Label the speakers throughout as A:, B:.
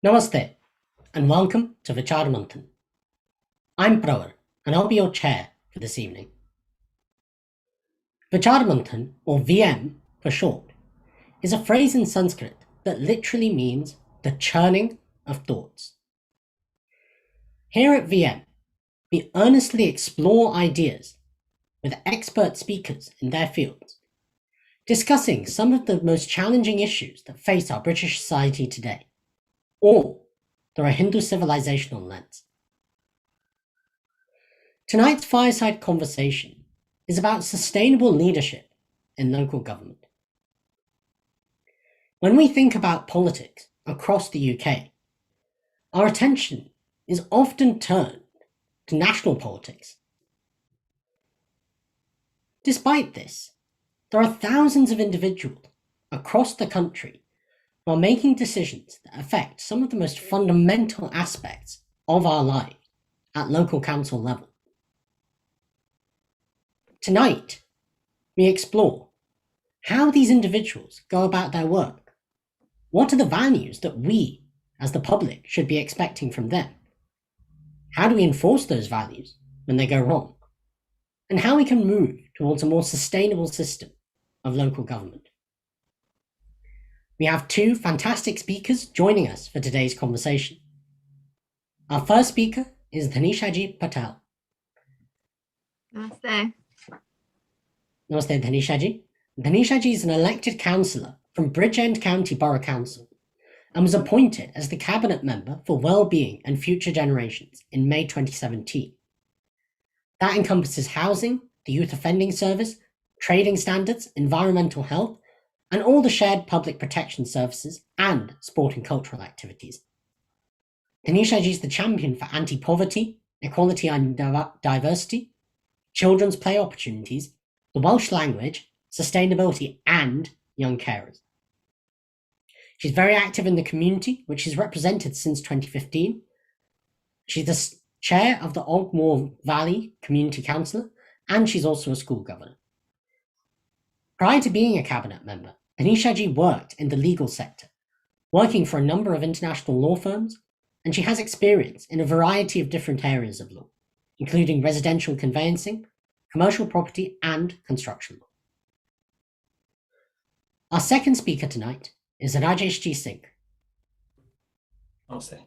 A: Namaste and welcome to Vichaar Manthan. I'm Pravar and I'll be your chair for this evening. Vichaar Manthan, or VM for short, is a phrase in Sanskrit that literally means the churning of thoughts. Here at VM, we earnestly explore ideas with expert speakers in their fields, discussing some of the most challenging issues that face our British society today, all through a Hindu civilizational lens. Tonight's fireside conversation is about sustainable leadership in local government. When we think about politics across the UK, our attention is often turned to national politics. Despite this, there are thousands of individuals across the country who are making decisions that affect some of the most fundamental aspects of our lives at local council level. Tonight, we explore how these individuals go about their work. What are the values that we, as the public, should be expecting from them? How do we enforce those values when they go wrong? And how we can move towards a more sustainable system of local government. We have two fantastic speakers joining us for today's conversation. Our first speaker is Dhanisha Patel.
B: Namaste.
A: Namaste, Dhanisha. Dhanisha is an elected councillor from Bridgend County Borough Council and was appointed as the Cabinet Member for Wellbeing and Future Generations in May 2017. That encompasses housing, the Youth Offending Service, trading standards, environmental health, and all the shared public protection services and sport and cultural activities. Dhanisha is the champion for anti-poverty, equality and diversity, children's play opportunities, the Welsh language, sustainability, and young carers. She's very active in the community, which she's represented since 2015. She's the chair of the Ogmore Valley Community Council, and she's also a school governor. Prior to being a cabinet member, Dhanisha worked in the legal sector, working for a number of international law firms, and she has experience in a variety of different areas of law, including residential conveyancing, commercial property, and construction law. Our second speaker tonight is Rajesh Singh.
C: Namaste.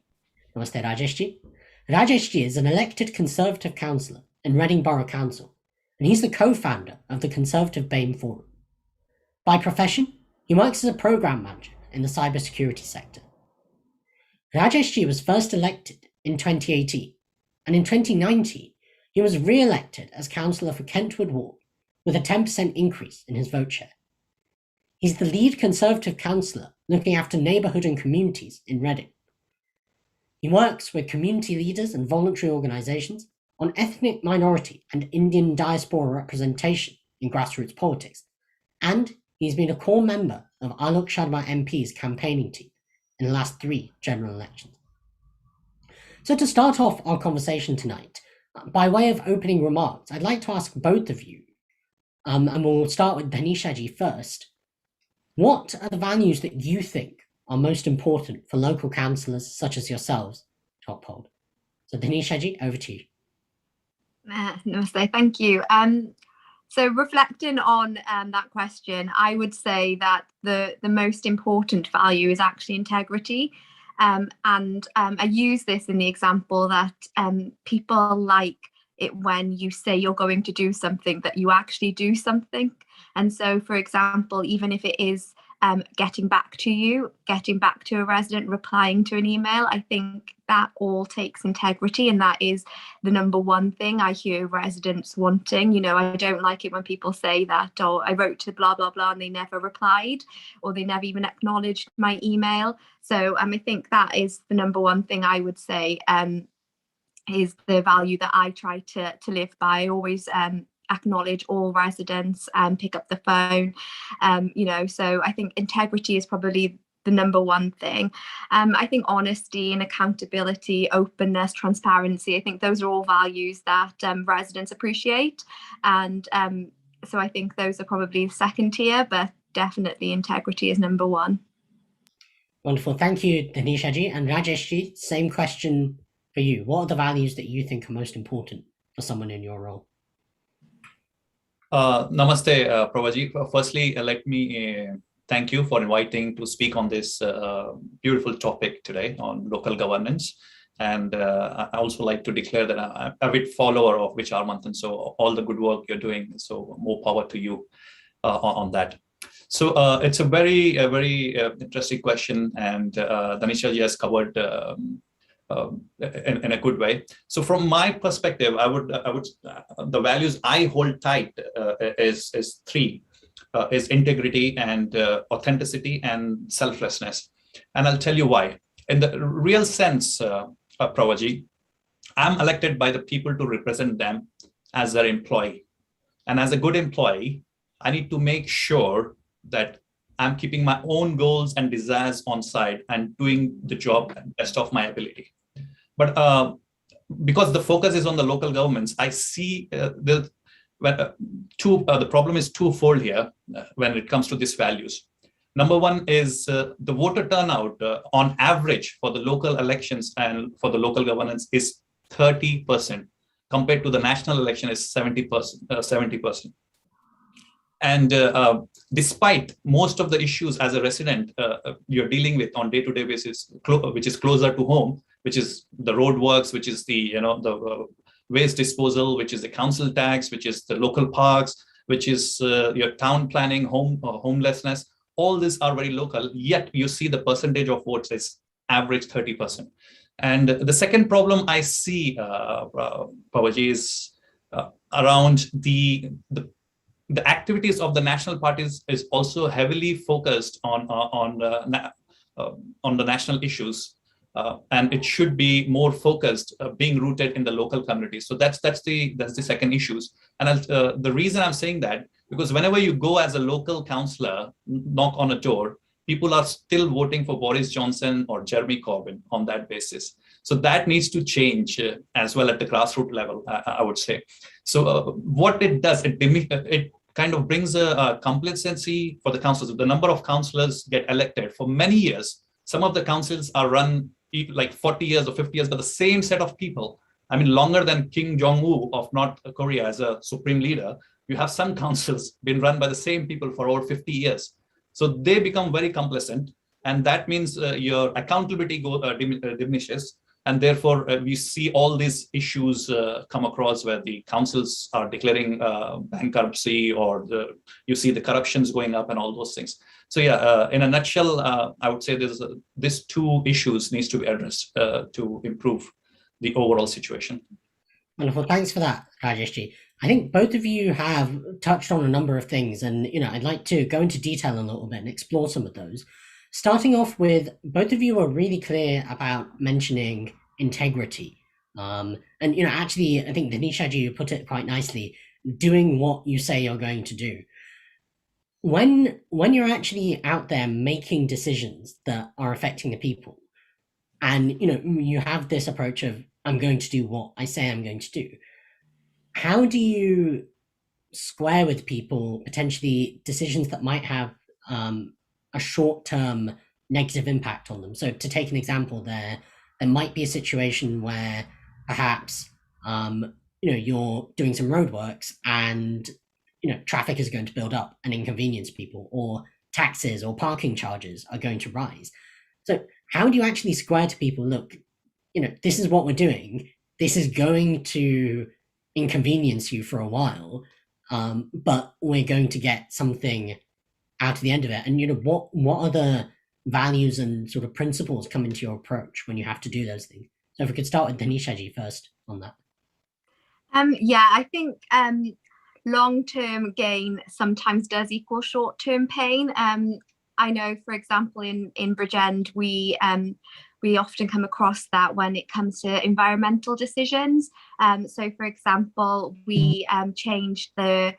A: Namaste, Rajesh. Rajesh is an elected Conservative councillor in Reading Borough Council, and he's the co-founder of the Conservative BAME Forum. By profession, he works as a program manager in the cybersecurity sector. Rajesh was first elected in 2018, and in 2019, he was re-elected as councillor for Kentwood Ward with a 10% increase in his vote share. He's the lead Conservative councillor looking after neighbourhood and communities in Reading. He works with community leaders and voluntary organisations on ethnic minority and Indian diaspora representation in grassroots politics, and he's been a core member of Alok Sharma MP's campaigning team in the last 3 general elections. So to start off our conversation tonight, by way of opening remarks, I'd like to ask both of you, and we'll start with Dhanisha first, what are the values that you think are most important for local councillors such as yourselves to uphold? So Dhanisha, over to you.
B: Namaste, thank you. So reflecting on that question, I would say that the most important value is actually integrity. And I use this in the example that people like it when you say you're going to do something, that you actually do something. And so, for example, even if it is getting back to a resident, replying to an email, I think that all takes integrity, and that is the number one thing I hear residents wanting. You know, I don't like it when people say that, oh, I wrote to blah, blah, blah, and they never replied, or they never even acknowledged my email. So I think that is the number one thing I would say is the value that I try to live by. I always acknowledge all residents and pick up the phone, so I think integrity is probably the number one thing. I think honesty and accountability, openness, transparency, I think those are all values that residents appreciate, and so I think those are probably second tier, but definitely integrity is number one.
A: Wonderful. Thank you, Dhanisha ji. And Rajesh ji, same question for you. What are the values that you think are most important for someone in your role?
C: Namaste, Pravaji. Firstly, let me thank you for inviting to speak on this beautiful topic today on local governance. And I also like to declare that I'm a big follower of Vichaar Manthan. So all the good work you're doing, so more power to you on that. So it's a very interesting question, and Dhanisha ji has covered in a good way. So from my perspective, I would the values I hold tight is three: is integrity and authenticity and selflessness. And I'll tell you why. In the real sense, Pravaji, I'm elected by the people to represent them as their employee. And as a good employee, I need to make sure that I'm keeping my own goals and desires on side and doing the job best of my ability. But because the focus is on the local governments, I see the problem is twofold here when it comes to these values. Number one is the voter turnout on average for the local elections and for the local governance is 30%, compared to the national election is 70%. 70%. And despite most of the issues as a resident you're dealing with on day-to-day basis, which is closer to home, which is the road works, which is the the waste disposal, which is the council tax, which is the local parks, which is your town planning, homelessness, all these are very local, yet you see the percentage of votes is average 30%. And the second problem I see, Pawaji, is around the activities of the national parties is also heavily focused on the national issues, and it should be more focused, being rooted in the local communities. So that's the second issues. And the reason I'm saying that, because whenever you go as a local councillor, knock on a door, people are still voting for Boris Johnson or Jeremy Corbyn on that basis. So that needs to change as well at the grassroots level, I would say. So what it does, it kind of brings a complacency for the councillors. The number of councillors get elected for many years. Some of the councils are run like 40 years or 50 years by the same set of people. I mean, longer than Kim Jong-un of North Korea as a supreme leader. You have some councils been run by the same people for over 50 years. So they become very complacent, and that means your accountability diminishes. And therefore, we see all these issues come across where the councils are declaring bankruptcy, or you see the corruptions going up and all those things. So yeah, in a nutshell, I would say these two issues needs to be addressed to improve the overall situation.
A: Wonderful. Thanks for that, Rajesh. I think both of you have touched on a number of things, and I'd like to go into detail a little bit and explore some of those. Starting off with, both of you are really clear about mentioning integrity. And actually, I think Dhanisha ji, you put it quite nicely, doing what you say you're going to do. When you're actually out there making decisions that are affecting the people, and you have this approach of, I'm going to do what I say I'm going to do, how do you square with people potentially decisions that might have a short-term negative impact on them? So to take an example, there might be a situation where perhaps you're doing some roadworks and traffic is going to build up and inconvenience people, or taxes or parking charges are going to rise. So how do you actually square to people, look, this is what we're doing, this is going to inconvenience you for a while, but we're going to get something out of the end of it? And what other values and sort of principles come into your approach when you have to do those things? So if we could start with Dhanisha ji first on that.
B: Yeah, I think long-term gain sometimes does equal short-term pain. I know, for example, in Bridgend, we often come across that when it comes to environmental decisions. So, for example, we changed the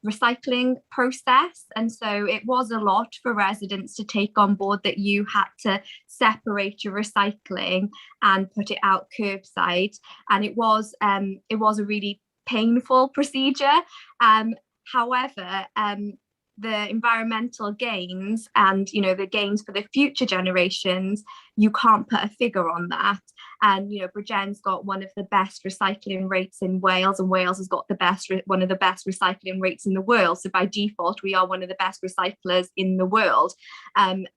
B: recycling process, and so it was a lot for residents to take on board that you had to separate your recycling and put it out curbside, and it was a really painful procedure. However, the environmental gains and, you know, the gains for the future generations, you can't put a figure on that. And, you know, Bridgend's got one of the best recycling rates in Wales, and Wales has got one of the best recycling rates in the world. So by default, we are one of the best recyclers in the world. And,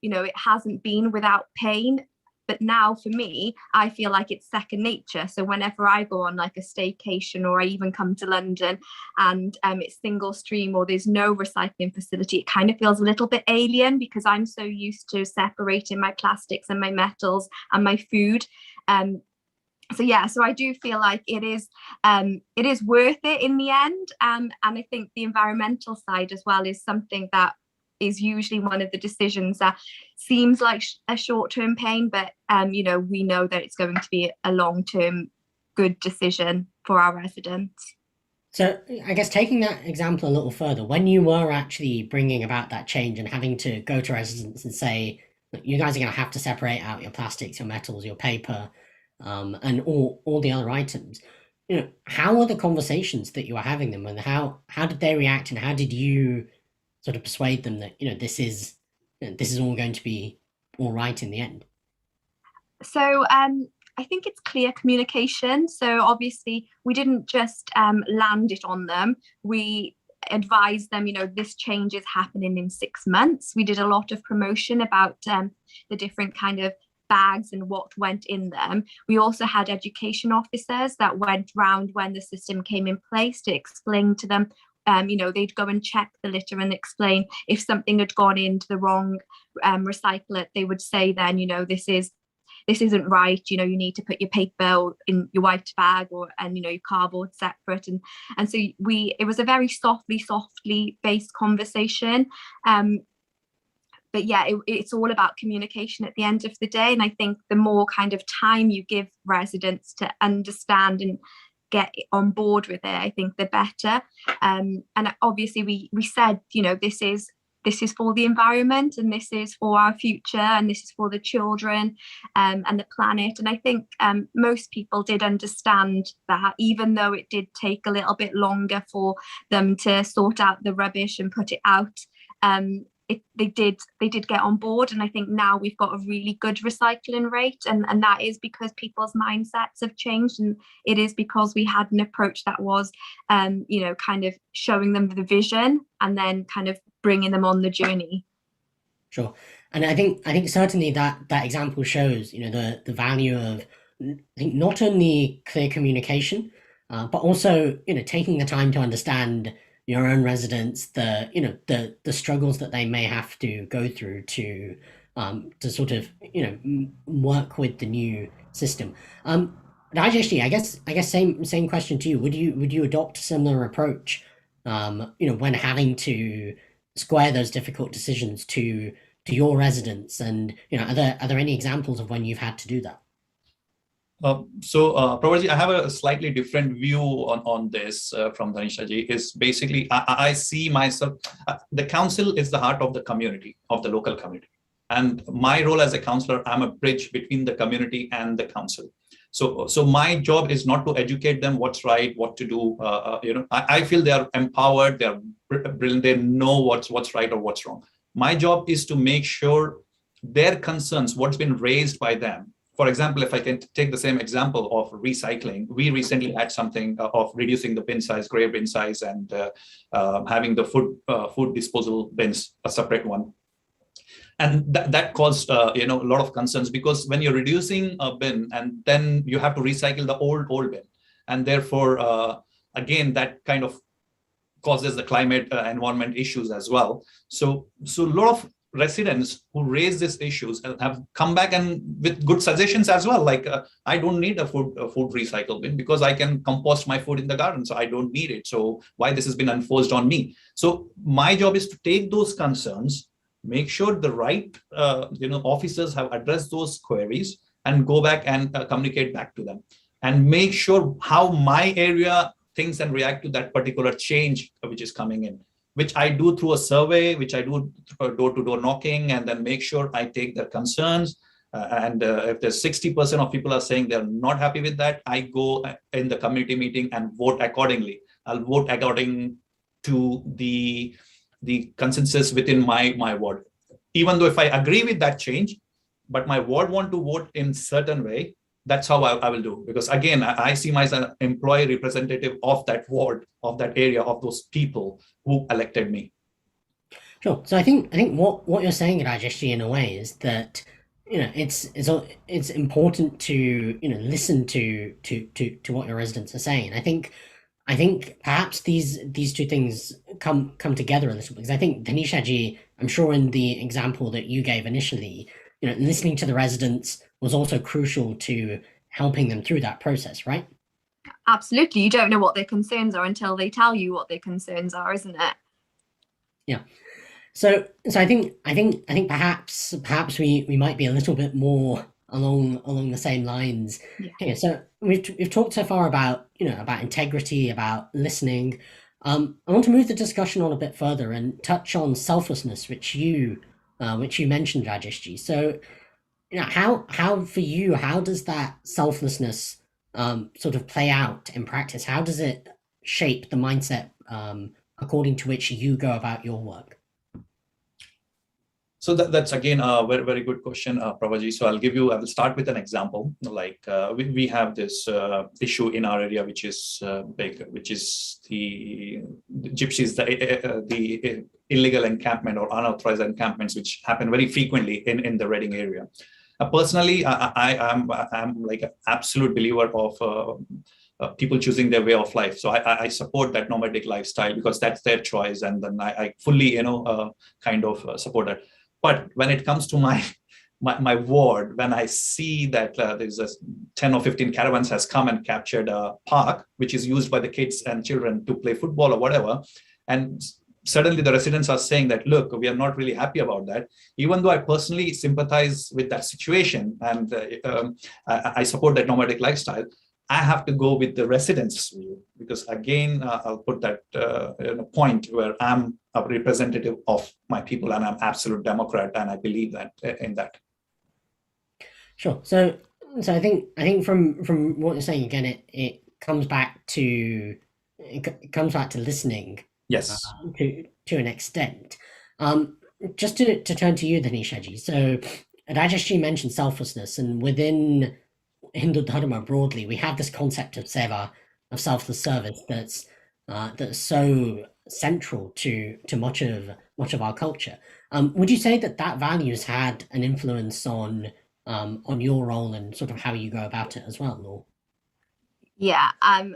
B: you know, it hasn't been without pain. But now for me, I feel like it's second nature. So whenever I go on like a staycation, or I even come to London and it's single stream or there's no recycling facility, it kind of feels a little bit alien, because I'm so used to separating my plastics and my metals and my food. So yeah, so I do feel like it is worth it in the end. And I think the environmental side as well is something that is usually one of the decisions that seems like a short-term pain, but you know, we know that it's going to be a long-term good decision for our residents.
A: So I guess taking that example a little further, when you were actually bringing about that change and having to go to residents and say, look, you guys are going to have to separate out your plastics, your metals, your paper, and all the other items, you know, how were the conversations that you were having them, and how did they react, and how did you sort of persuade them that, you know, this is all going to be all right in the end?
B: So I think it's clear communication. So obviously we didn't just land it on them. We advised them, you know, this change is happening in 6 months. We did a lot of promotion about the different kind of bags and what went in them. We also had education officers that went round when the system came in place to explain to them. You know, they'd go and check the litter and explain if something had gone into the wrong recycler. They would say then, you know, this isn't right. You know, you need to put your paper in your white bag, and you know, your cardboard separate. And so it was a very softly based conversation. But yeah, it's all about communication at the end of the day. And I think the more kind of time you give residents to understand and get on board with it, I think the better. And obviously we said, you know, this is for the environment, and this is for our future, and this is for the children and the planet. And I think most people did understand that, even though it did take a little bit longer for them to sort out the rubbish and put it out. They did get on board, and I think now we've got a really good recycling rate, and that is because people's mindsets have changed, and it is because we had an approach that was you know, kind of showing them the vision and then kind of bringing them on the journey.
A: Sure. And I think certainly that example shows, you know, the value of, I think, not only clear communication, but also, you know, taking the time to understand your own residents, the struggles that they may have to go through to sort of, you know, work with the new system. Rajesh, I guess same question to you. Would you adopt a similar approach, you know, when having to square those difficult decisions to your residents? And, you know, are there any examples of when you've had to do that?
C: Pravar, I have a slightly different view on this from Dhanisha ji. Is basically I see myself, the council is the heart of the community, of the local community, and my role as a councillor, I'm a bridge between the community and the council. So my job is not to educate them what's right, what to do. You know, I feel they are empowered, they are brilliant, they know what's right or what's wrong. My job is to make sure their concerns, what's been raised by them. For example, if I can take the same example of recycling, we recently had something of reducing the bin size, gray bin size, and having the food disposal bins a separate one. And that caused you know, a lot of concerns, because when you're reducing a bin and then you have to recycle the old bin, and therefore again that kind of causes the climate environment issues as well. So a lot of residents who raise these issues have come back and with good suggestions as well, like I don't need a food recycle bin because I can compost my food in the garden, so I don't need it. So why this has been enforced on me? So my job is to take those concerns, make sure the right you know, officers have addressed those queries, and go back and communicate back to them, and make sure how my area thinks and react to that particular change which is coming in, which I do through a survey, which I do door-to-door knocking, and then make sure I take their concerns. And if there's 60% of people are saying they're not happy with that, I go in the community meeting and vote accordingly. I'll vote according to the the consensus within my ward. Even though if I agree with that change, but my ward want to vote in certain way, that's how I will do. Because again, I see myself as an employee representative of that ward, of that area, of those people who elected me.
A: Sure. So I think what you're saying, Rajesh, in a way, is that it's important to listen to what your residents are saying. I think perhaps these two things come together a little, because I think Dhanisha ji, I'm sure in the example that you gave initially, listening to the residents was also crucial to helping them through that process, right?
B: Absolutely. You don't know what their concerns are until they tell you what their concerns are, isn't it?
A: Yeah. So I think perhaps we might be a little bit more along the same lines.
B: Yeah.
A: Okay, so we've talked so far about about integrity, about listening. I want to move the discussion on a bit further and touch on selflessness, which you mentioned, Rajeshji. So how for you, how does that selflessness sort of play out in practice? How does it shape the mindset according to which you go about your work?
C: So that's again a very, very good question, Pravar. So I will start with an example. Like we have this issue in our area, which is big, which is the gypsies, the illegal encampment or unauthorized encampments, which happen very frequently in the Reading area. Personally, I'm like an absolute believer of people choosing their way of life. So I support that nomadic lifestyle because that's their choice, and then I fully kind of support that. But when it comes to my ward, when I see that there's 10 or 15 caravans has come and captured a park, which is used by the kids and children to play football or whatever, and suddenly the residents are saying that, look, we are not really happy about that. Even though I personally sympathize with that situation and I support that nomadic lifestyle, I have to go with the residents' view, because again, I'll put that in a point where I'm a representative of my people and I'm absolute Democrat, and I believe that in that.
A: Sure. So I think from what you're saying, again, it comes back to listening.
C: Yes.
A: To an extent. Just to turn to you, Dhanisha ji. So Rajesh ji mentioned selflessness, and within Hindu Dharma broadly, we have this concept of seva, of selfless service, that's so central to much of our culture. Would you say that value's had an influence on your role and sort of how you go about it as well, Noor?
B: Yeah.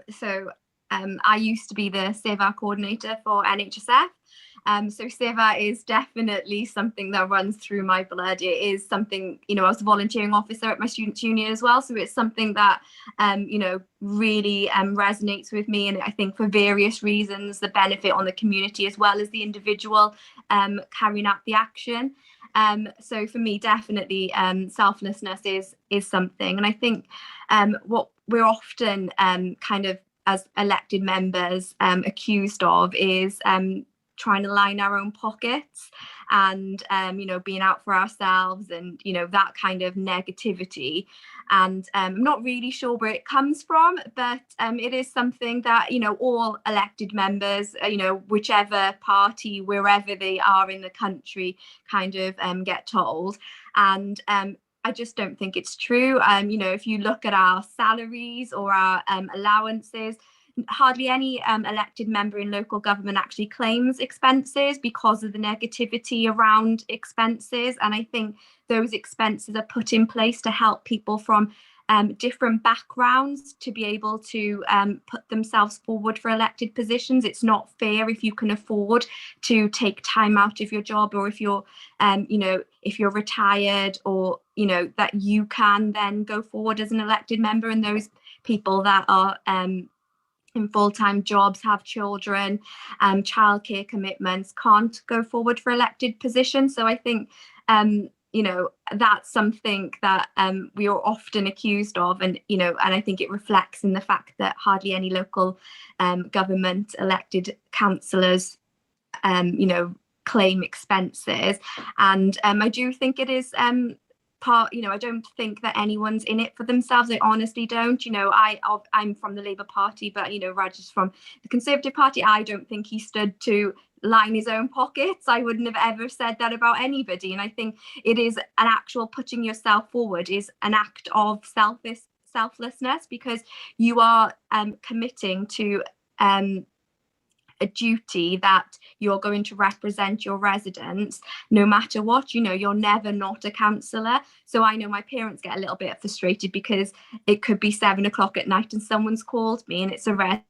B: So I used to be the seva coordinator for NHSF. So seva is definitely something that runs through my blood. It is something, I was a volunteering officer at my students' union as well. So it's something that, really resonates with me. And I think for various reasons, the benefit on the community as well as the individual carrying out the action. So for me, definitely selflessness is something. And I think what we're often kind of as elected members accused of is trying to line our own pockets and being out for ourselves and that kind of negativity. And I'm not really sure where it comes from, but it is something that all elected members, whichever party, wherever they are in the country, kind of get told. And I just don't think it's true. If you look at our salaries or our allowances, hardly any elected member in local government actually claims expenses because of the negativity around expenses. And I think those expenses are put in place to help people from different backgrounds to be able to put themselves forward for elected positions. It's not fair if you can afford to take time out of your job, or if you're if you're retired, or that you can then go forward as an elected member, and those people that are in full-time jobs, have children, childcare commitments, can't go forward for elected positions. So I think that's something that we are often accused of, and and I think it reflects in the fact that hardly any local government elected councillors claim expenses. And I do think it is I don't think that anyone's in it for themselves. I honestly don't. I'm from the Labour Party, but Raj is from the Conservative Party. I don't think he stood to line his own pockets. I wouldn't have ever said that about anybody. And I think it is an actual putting yourself forward is an act of selflessness, because you are committing to a duty that you're going to represent your residents no matter what. You're never not a councillor. So I know my parents get a little bit frustrated because it could be 7 o'clock at night and someone's called me and it's a resident,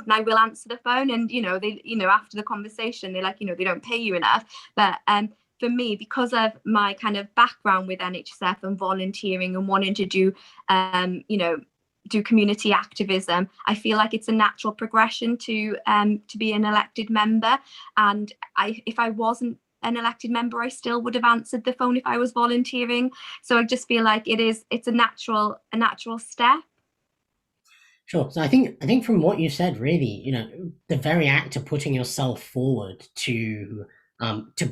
B: and I will answer the phone, and they after the conversation they're like, they don't pay you enough. But for me, because of my kind of background with NHSF and volunteering and wanting to do do community activism, I feel like it's a natural progression to be an elected member. And if I wasn't an elected member, I still would have answered the phone if I was volunteering. So I just feel like it's a natural step.
A: Sure. So I think from what you said, really, the very act of putting yourself forward to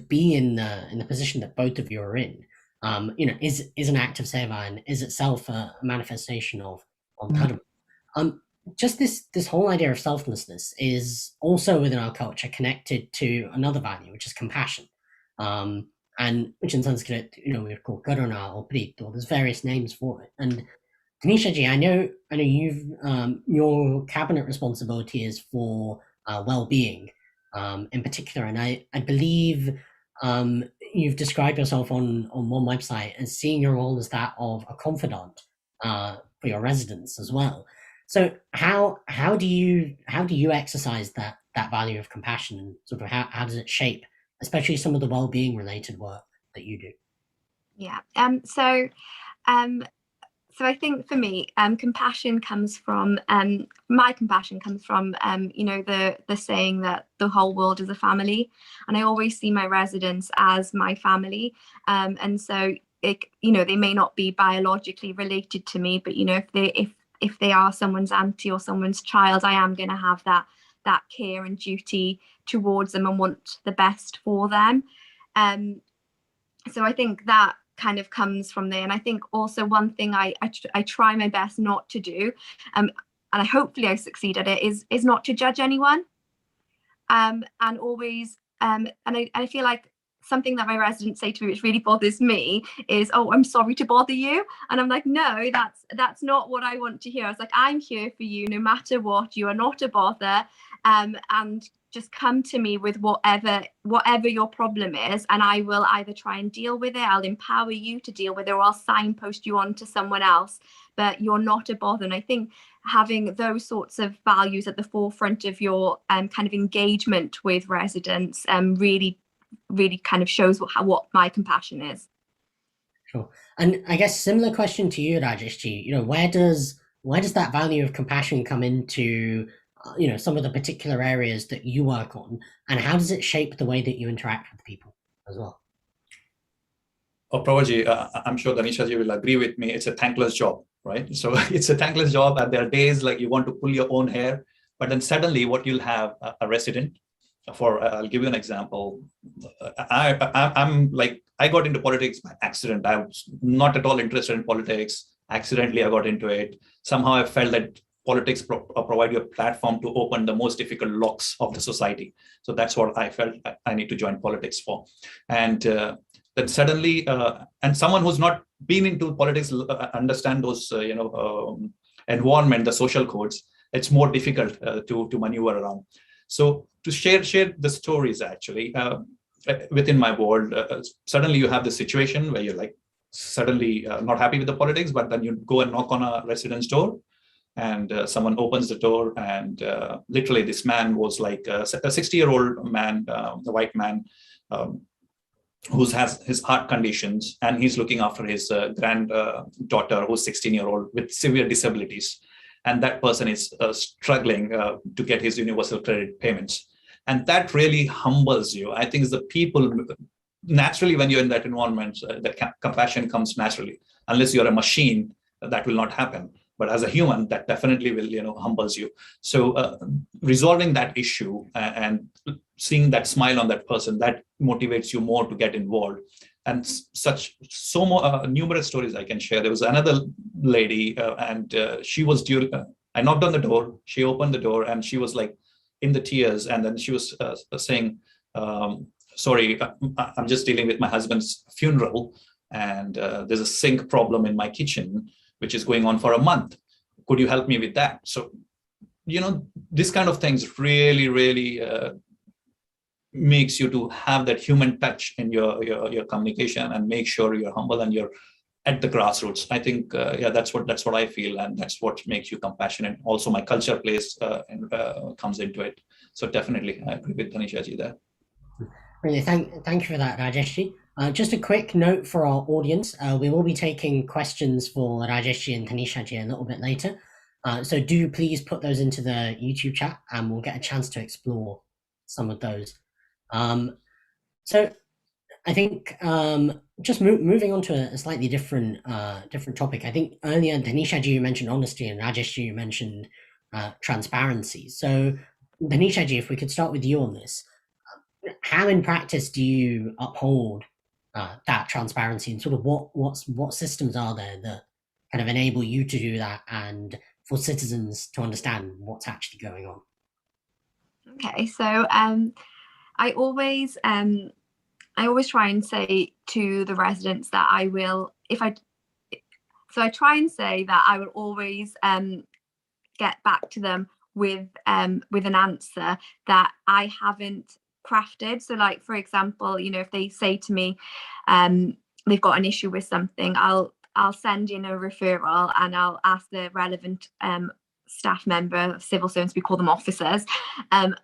A: be in the position that both of you are in, is an act of seva, and is itself a manifestation of dharma. Just this whole idea of selflessness is also within our culture connected to another value, which is compassion, and which in Sanskrit, we would call karuna or prit, or there's various names for it. And Dhanisha ji, I know you've your cabinet responsibility is for well-being in particular, and I believe you've described yourself on one website as seeing your role as that of a confidant for your residents as well. So how do you exercise that value of compassion, and sort of how does it shape, especially some of the well-being related work that you do?
B: Yeah. So I think for me, compassion comes from my compassion comes from the saying that the whole world is a family, and I always see my residents as my family, and so they may not be biologically related to me, but if they are someone's auntie or someone's child, I am going to have that care and duty towards them and want the best for them. So I think that kind of comes from there. And I think also one thing I try my best not to do, and hopefully I succeed at it, is not to judge anyone, and always and I feel like something that my residents say to me, which really bothers me, is, "Oh, I'm sorry to bother you," and I'm like, no, that's not what I want to hear. I was like, I'm here for you no matter what. You are not a bother, and just come to me with whatever your problem is, and I will either try and deal with it, I'll empower you to deal with it, or I'll signpost you on to someone else, but you're not a bother. And I think having those sorts of values at the forefront of your kind of engagement with residents really kind of shows what my compassion is.
A: Sure. And I guess similar question to you, Rajesh ji, where does that value of compassion come into some of the particular areas that you work on, and how does it shape the way that you interact with people as well?
C: Oh, Pravar ji, I'm sure Dhanisha ji will agree with me. It's a thankless job, right? So it's a thankless job, and there are days like you want to pull your own hair, but then suddenly what you'll have a resident. I'll give you an example. I'm like, I got into politics by accident. I was not at all interested in politics. Accidentally, I got into it. Somehow I felt that politics provide you a platform to open the most difficult locks of the society. So that's what I felt I need to join politics for. And then suddenly, and someone who's not been into politics understand those, environment, the social codes. It's more difficult to maneuver around. So to share the stories, actually, within my world, suddenly you have the situation where you're like suddenly not happy with the politics, but then you go and knock on a resident's door, and someone opens the door, and literally this man was like a 60-year-old man, a white man, who has his heart conditions, and he's looking after his granddaughter who's 16-year-old with severe disabilities. And that person is struggling to get his universal credit payments. And that really humbles you. I think it's the people, naturally, when you're in that environment, the compassion comes naturally. Unless you're a machine, that will not happen. But as a human, that definitely will, humbles you. So resolving that issue and seeing that smile on that person, that motivates you more to get involved. and so more numerous stories I can share. There was another lady, and she was during. I knocked on the door. She opened the door, and she was like in the tears, and then she was saying, "Sorry, I'm just dealing with my husband's funeral, and there's a sink problem in my kitchen, which is going on for a month. Could you help me with that?" So, this kind of things really, really makes you to have that human touch in your communication, and make sure you're humble and you're at the grassroots. I think that's what I feel, and that's what makes you compassionate. Also, my culture plays and comes into it. So definitely, I agree with Dhanisha ji there.
A: Really, thank you for that, Rajesh ji. Just a quick note for our audience: we will be taking questions for Rajesh ji and Dhanisha ji a little bit later. So do please put those into the YouTube chat, and we'll get a chance to explore some of those. So I think just moving on to a slightly different topic. I think earlier Dhanisha ji, you mentioned honesty, and Rajesh ji, you mentioned transparency. So Dhanisha ji, if we could start with you on this, how in practice do you uphold that transparency, and sort of what systems are there that kind of enable you to do that, and for citizens to understand what's actually going on?
B: Okay, so I always try and say to the residents that I will always get back to them with an answer that I haven't crafted. So, like, for example, if they say to me they've got an issue with something, I'll send in a referral, and I'll ask the relevant staff member, civil servants, we call them officers,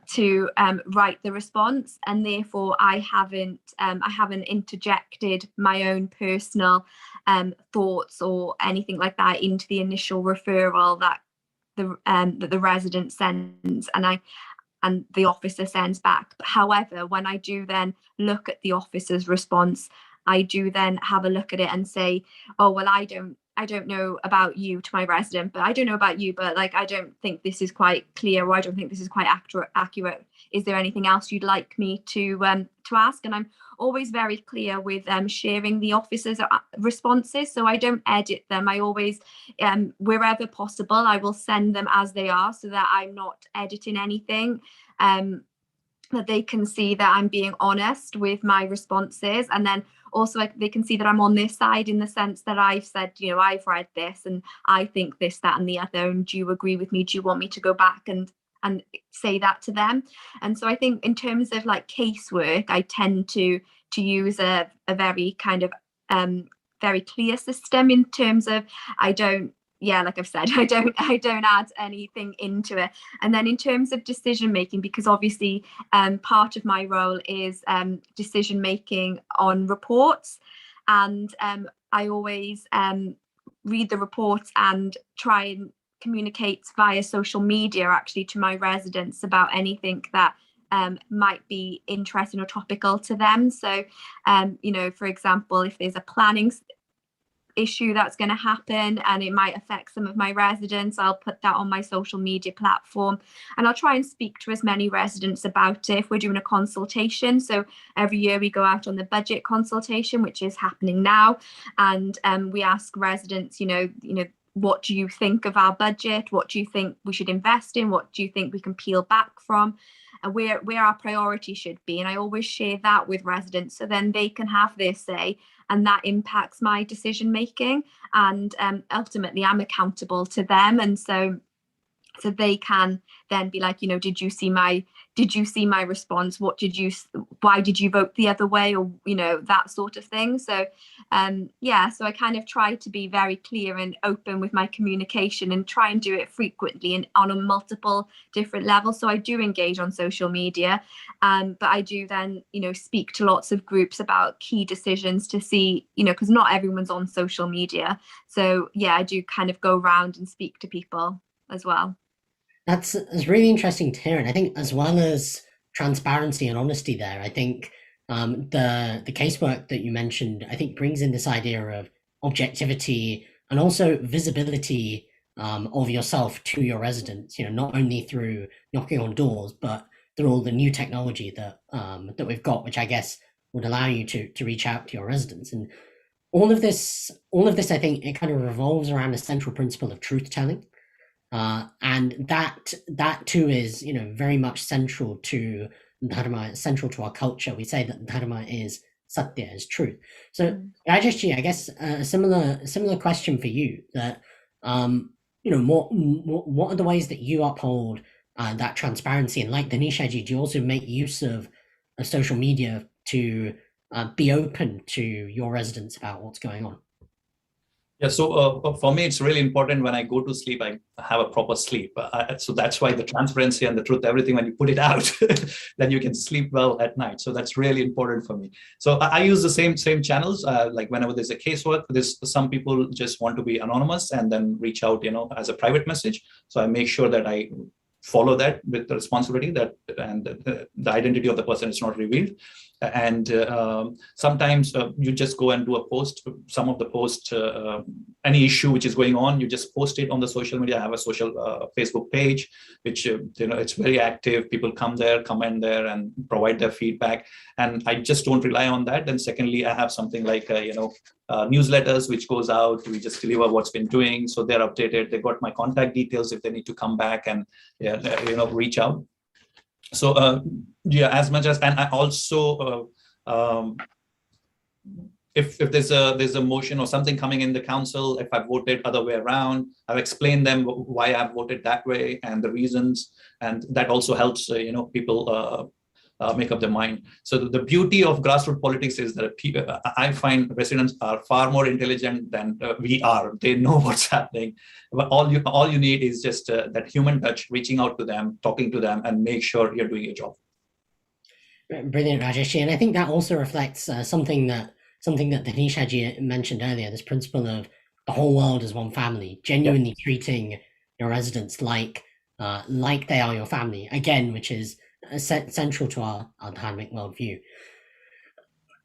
B: to write the response. And therefore I haven't interjected my own personal thoughts or anything like that into the initial referral that the resident sends and the officer sends back. However, when I do then look at the officer's response, I do then have a look at it and say, oh, well, I don't know about you, to my resident, but I don't know about you, but like, I don't think this is quite clear, or I don't think this is quite accurate. Is there anything else you'd like me to ask? And I'm always very clear with sharing the officer's responses, so I don't edit them. I always, wherever possible, I will send them as they are, so that I'm not editing anything. That they can see that I'm being honest with my responses, and then also they can see that I'm on their side, in the sense that I've said, I've read this and I think this, that, and the other, and do you agree with me? Do you want me to go back and say that to them? And so I think in terms of like casework, I tend to use a very kind of very clear system, in terms of like I've said, I don't add anything into it. And then in terms of decision making, because obviously part of my role is decision making on reports, and I always read the reports and try and communicate via social media actually to my residents about anything that might be interesting or topical to them. So for example, if there's a planning issue that's going to happen and it might affect some of my residents, I'll put that on my social media platform, and I'll try and speak to as many residents about it. If we're doing a consultation, so every year we go out on the budget consultation, which is happening now, and we ask residents, what do you think of our budget? What do you think we should invest in? What do you think we can peel back from? And where our priority should be? And I always share that with residents, so then they can have their say, and that impacts my decision making, and ultimately I'm accountable to them. And so they can then be like, did you see my response? Why did you vote the other way? Or that sort of thing. So so I kind of try to be very clear and open with my communication, and try and do it frequently and on a multiple different levels. So I do engage on social media, but I do then speak to lots of groups about key decisions to see, because not everyone's on social media. So I do kind of go around and speak to people as well.
A: That's really interesting to hear. And I think, as well as transparency and honesty there, I think the casework that you mentioned, I think, brings in this idea of objectivity and also visibility of yourself to your residents, not only through knocking on doors, but through all the new technology that we've got, which I guess would allow you to reach out to your residents. And all of this, I think it kind of revolves around a central principle of truth telling. And that too is, very much central to Dharma, central to our culture. We say that Dharma is Satya, is truth. So Rajeshji, I guess a similar question for you, that what are the ways that you uphold that transparency? And like Dhanisha-ji, do you also make use of social media to be open to your residents about what's going on?
C: Yeah, so for me, it's really important when I go to sleep, I have a proper sleep. So that's why the transparency and the truth, everything, when you put it out, then you can sleep well at night. So that's really important for me. So I use the same channels. Like whenever there's a casework, there's some people just want to be anonymous and then reach out, as a private message. So I make sure that I follow that with the responsibility and the identity of the person is not revealed. And sometimes you just go and do a post, some of the post, any issue which is going on, you just post it on the social media. I have a social Facebook page, which, it's very active. People come there, comment there and provide their feedback. And I just don't rely on that. And secondly, I have something like, newsletters, which goes out. We just deliver what's been doing. So they're updated. They got my contact details if they need to come back and, reach out. So as much as, and I also if there's a motion or something coming in the council, if I voted other way around, I've explained them why I've voted that way and the reasons, and that also helps people make up their mind. So the beauty of grassroots politics is that I find residents are far more intelligent than we are. They know what's happening. But all you need is just that human touch, reaching out to them, talking to them, and make sure you're doing your job.
A: Brilliant, Rajesh. And I think that also reflects something that Dhanisha-ji mentioned earlier, this principle of the whole world as one family, genuinely treating your residents like they are your family, again, which is central to our dharmic worldview.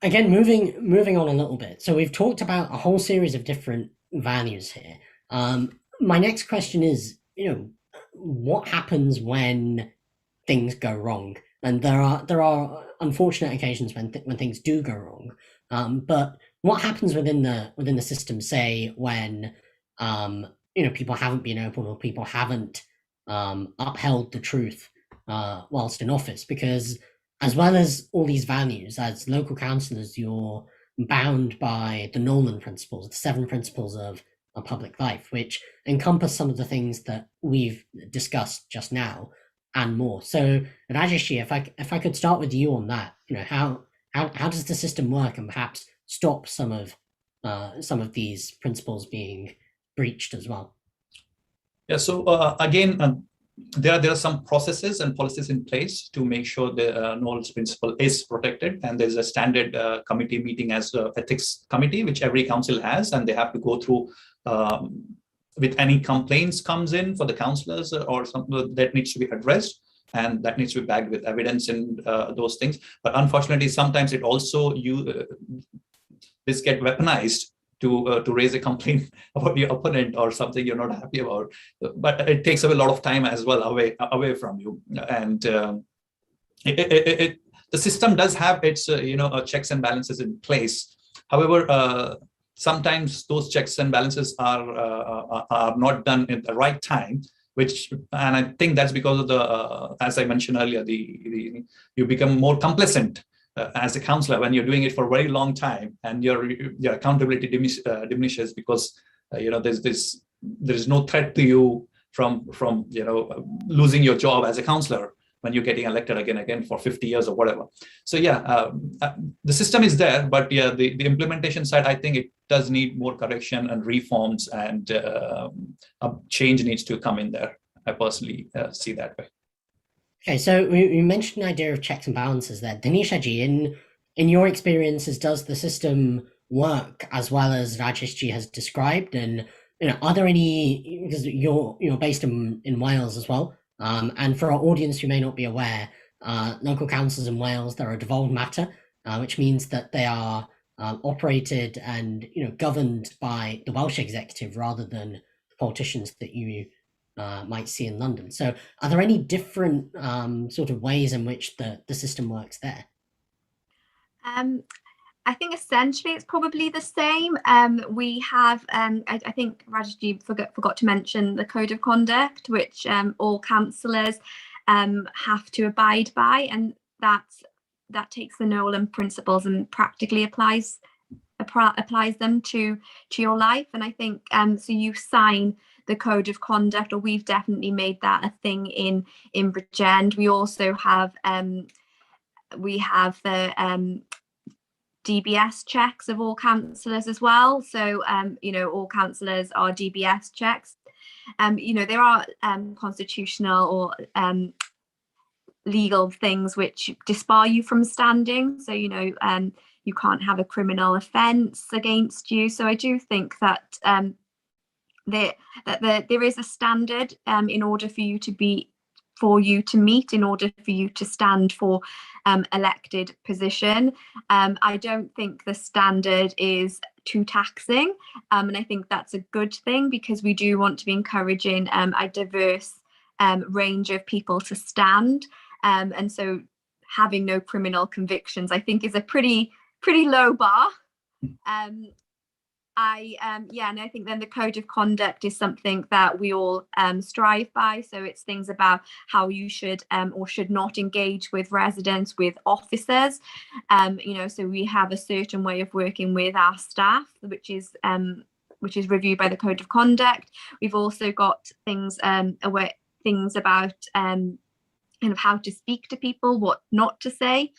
A: Again, moving on a little bit. So we've talked about a whole series of different values here. My next question is, what happens when things go wrong? And there are unfortunate occasions when things do go wrong. But what happens within the system, say when people haven't been open or people haven't upheld the truth whilst in office? Because as well as all these values, as local councillors, you're bound by the Nolan Principles, the 7 principles of public life, which encompass some of the things that we've discussed just now and more. So Rajesh, if I could start with you on that, how does the system work, and perhaps stop some of these principles being breached as well?
C: Yeah. So again, there are some processes and policies in place to make sure the Nolan's principle is protected, and there's a standard committee meeting as ethics committee, which every council has, and they have to go through with any complaints comes in for the councillors or something that needs to be addressed, and that needs to be backed with evidence and those things. But unfortunately, sometimes it also this get weaponized to raise a complaint about your opponent or something you're not happy about, but it takes away a lot of time as well away from you. And the system does have its checks and balances in place. However, sometimes those checks and balances are not done at the right time, and I think that's because of the as I mentioned earlier, you become more complacent as a councillor when you're doing it for a very long time, and your accountability diminishes because there's no threat to you from losing your job as a councillor when you're getting elected again for 50 years or whatever. So the system is there, but the implementation side, I think it does need more correction and reforms, and a change needs to come in there. I personally see that way.
A: Okay, so we mentioned the idea of checks and balances there. Dhanisha-ji, in your experiences, does the system work as well as Rajesh-ji has described? And are there any, because you're based in Wales as well, and for our audience who may not be aware, local councils in Wales, they're a devolved matter, which means that they are operated and governed by the Welsh executive rather than the politicians that you might see in London. So are there any different sort of ways in which the system works there?
B: I think essentially it's probably the same. We have, I think Rajesh forgot to mention the code of conduct, which all councillors have to abide by, and that takes the Nolan Principles and practically applies them to your life. And I think so you sign the code of conduct, or we've definitely made that a thing in Bridgend. We also have the DBS checks of all councillors as well. So, all councillors are DBS checks. There are constitutional or legal things which disbar you from standing. So, you can't have a criminal offence against you. So I do think that there is a standard in order for you to meet, in order for you to stand for elected position. I don't think the standard is too taxing, and I think that's a good thing, because we do want to be encouraging a diverse range of people to stand, and so having no criminal convictions, I think, is a pretty low bar. And I think then the code of conduct is something that we all strive by. So it's things about how you should or should not engage with residents, with officers. So we have a certain way of working with our staff, which is reviewed by the code of conduct. We've also got things about kind of how to speak to people, what not to say,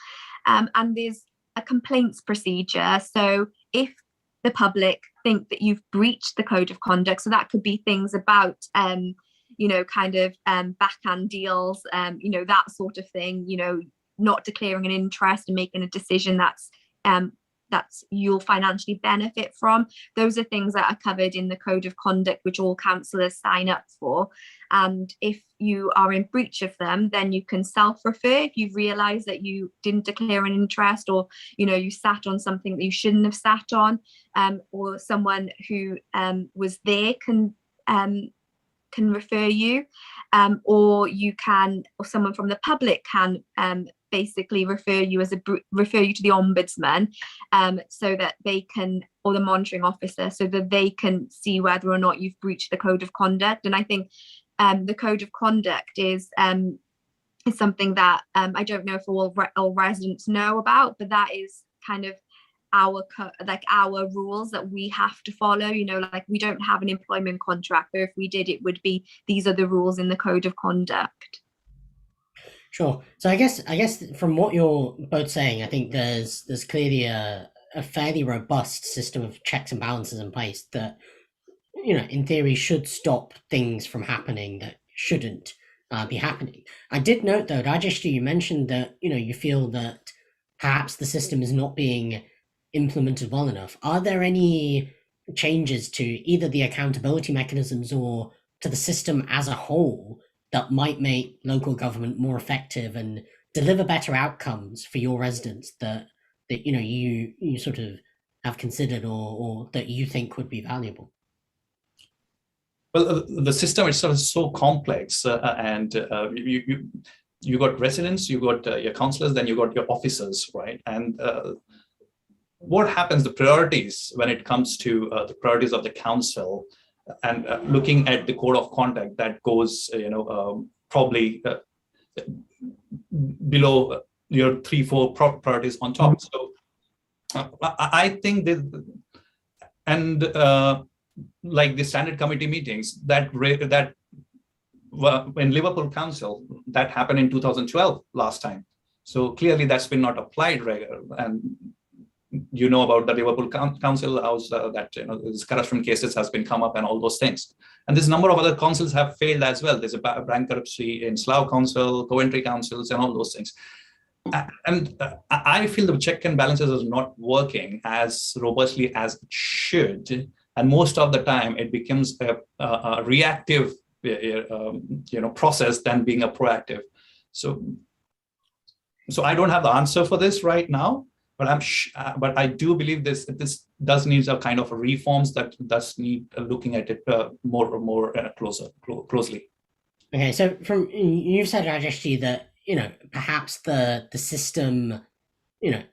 B: and there's a complaints procedure. So if the public think that you've breached the code of conduct, so that could be things about backhand deals, that sort of thing, not declaring an interest and making a decision that's you'll financially benefit from. Those are things that are covered in the code of conduct, which all councillors sign up for. And if you are in breach of them, then you can self-refer if you've realised that you didn't declare an interest, or you sat on something that you shouldn't have sat on, or someone who was there can refer you, or someone from the public can basically refer you to the ombudsman, so that they can, or the monitoring officer, so that they can see whether or not you've breached the code of conduct. And I think the code of conduct is something that I don't know if all residents know about, but that is kind of our rules that we have to follow. We don't have an employment contract, but if we did, it would be, these are the rules in the code of conduct.
A: Sure. So I guess from what you're both saying, I think there's clearly a fairly robust system of checks and balances in place that, in theory, should stop things from happening that shouldn't be happening. I did note, though, Rajesh, you mentioned that you feel that perhaps the system is not being implemented well enough. Are there any changes to either the accountability mechanisms or to the system as a whole that might make local government more effective and deliver better outcomes for your residents that you sort of have considered or that you think would be valuable?
C: Well, the system itself is so complex, and you got residents, you got your councillors, then you got your officers, right? And what happens, the priorities when it comes to the priorities of the council, and looking at the code of conduct that goes, probably below your 3-4 priorities on top. So I think that, and like the standard committee meetings that in Liverpool Council, that happened in 2012 last time. So clearly that's been not applied regularly. And about the Liverpool Council House, this corruption cases has been come up and all those things. And this number of other councils have failed as well. There's a bankruptcy in Slough Council, Coventry councils, and all those things. And I feel the check and balances is not working as robustly as it should. And most of the time, it becomes a reactive, process than being a proactive. So I don't have the answer for this right now. But I do believe this does need a kind of reforms that does need looking at it more closely.
A: Okay, so you've said, Rajesh, that perhaps the system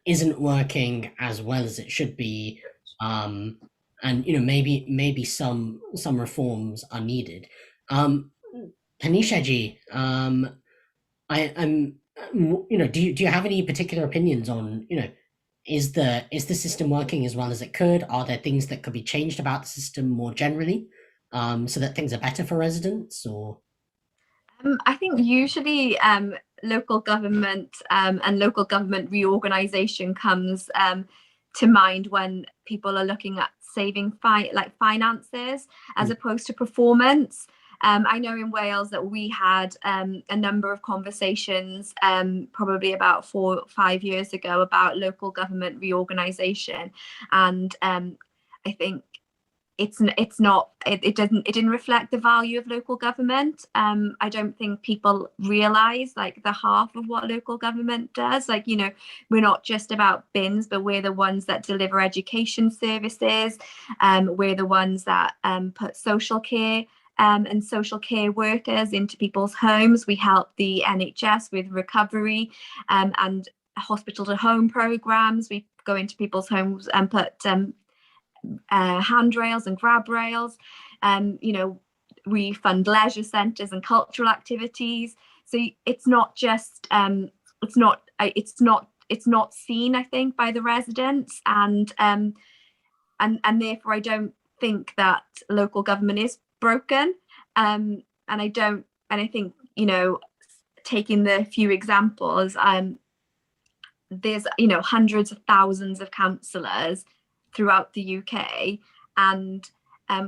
A: isn't working as well as it should be, and maybe some reforms are needed. Dhanisha ji, do you have any particular opinions on, is the system working as well as it could? Are there things that could be changed about the system more generally, so that things are better for residents? Or
B: I think usually local government and local government reorganisation comes to mind when people are looking at saving finances as opposed to performance. I know in Wales that we had a number of conversations probably about 4 or 5 years ago about local government reorganisation, and I think it didn't reflect the value of local government. I don't think people realise like the half of what local government does. Like, we're not just about bins, but we're the ones that deliver education services. We're the ones that put social care and social care workers into people's homes. We help the NHS with recovery and hospital to home programs. We go into people's homes and put handrails and grab rails. We fund leisure centres and cultural activities. So it's not just it's not seen, I think, by the residents, and therefore I don't think that local government is broken. And I think, taking the few examples, there's hundreds of thousands of councillors throughout the UK, and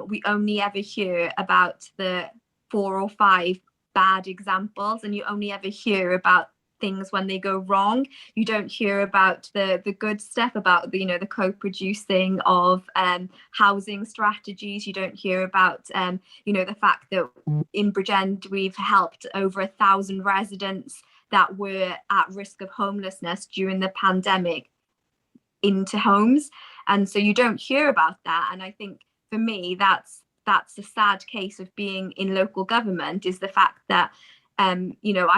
B: we only ever hear about the 4 or 5 bad examples, and you only ever hear about things when they go wrong. You don't hear about the good stuff, about the co-producing of housing strategies. You don't hear about the fact that in Bridgend we've helped over 1,000 residents that were at risk of homelessness during the pandemic into homes. And so you don't hear about that. And I think for me, that's the sad case of being in local government, is the fact that I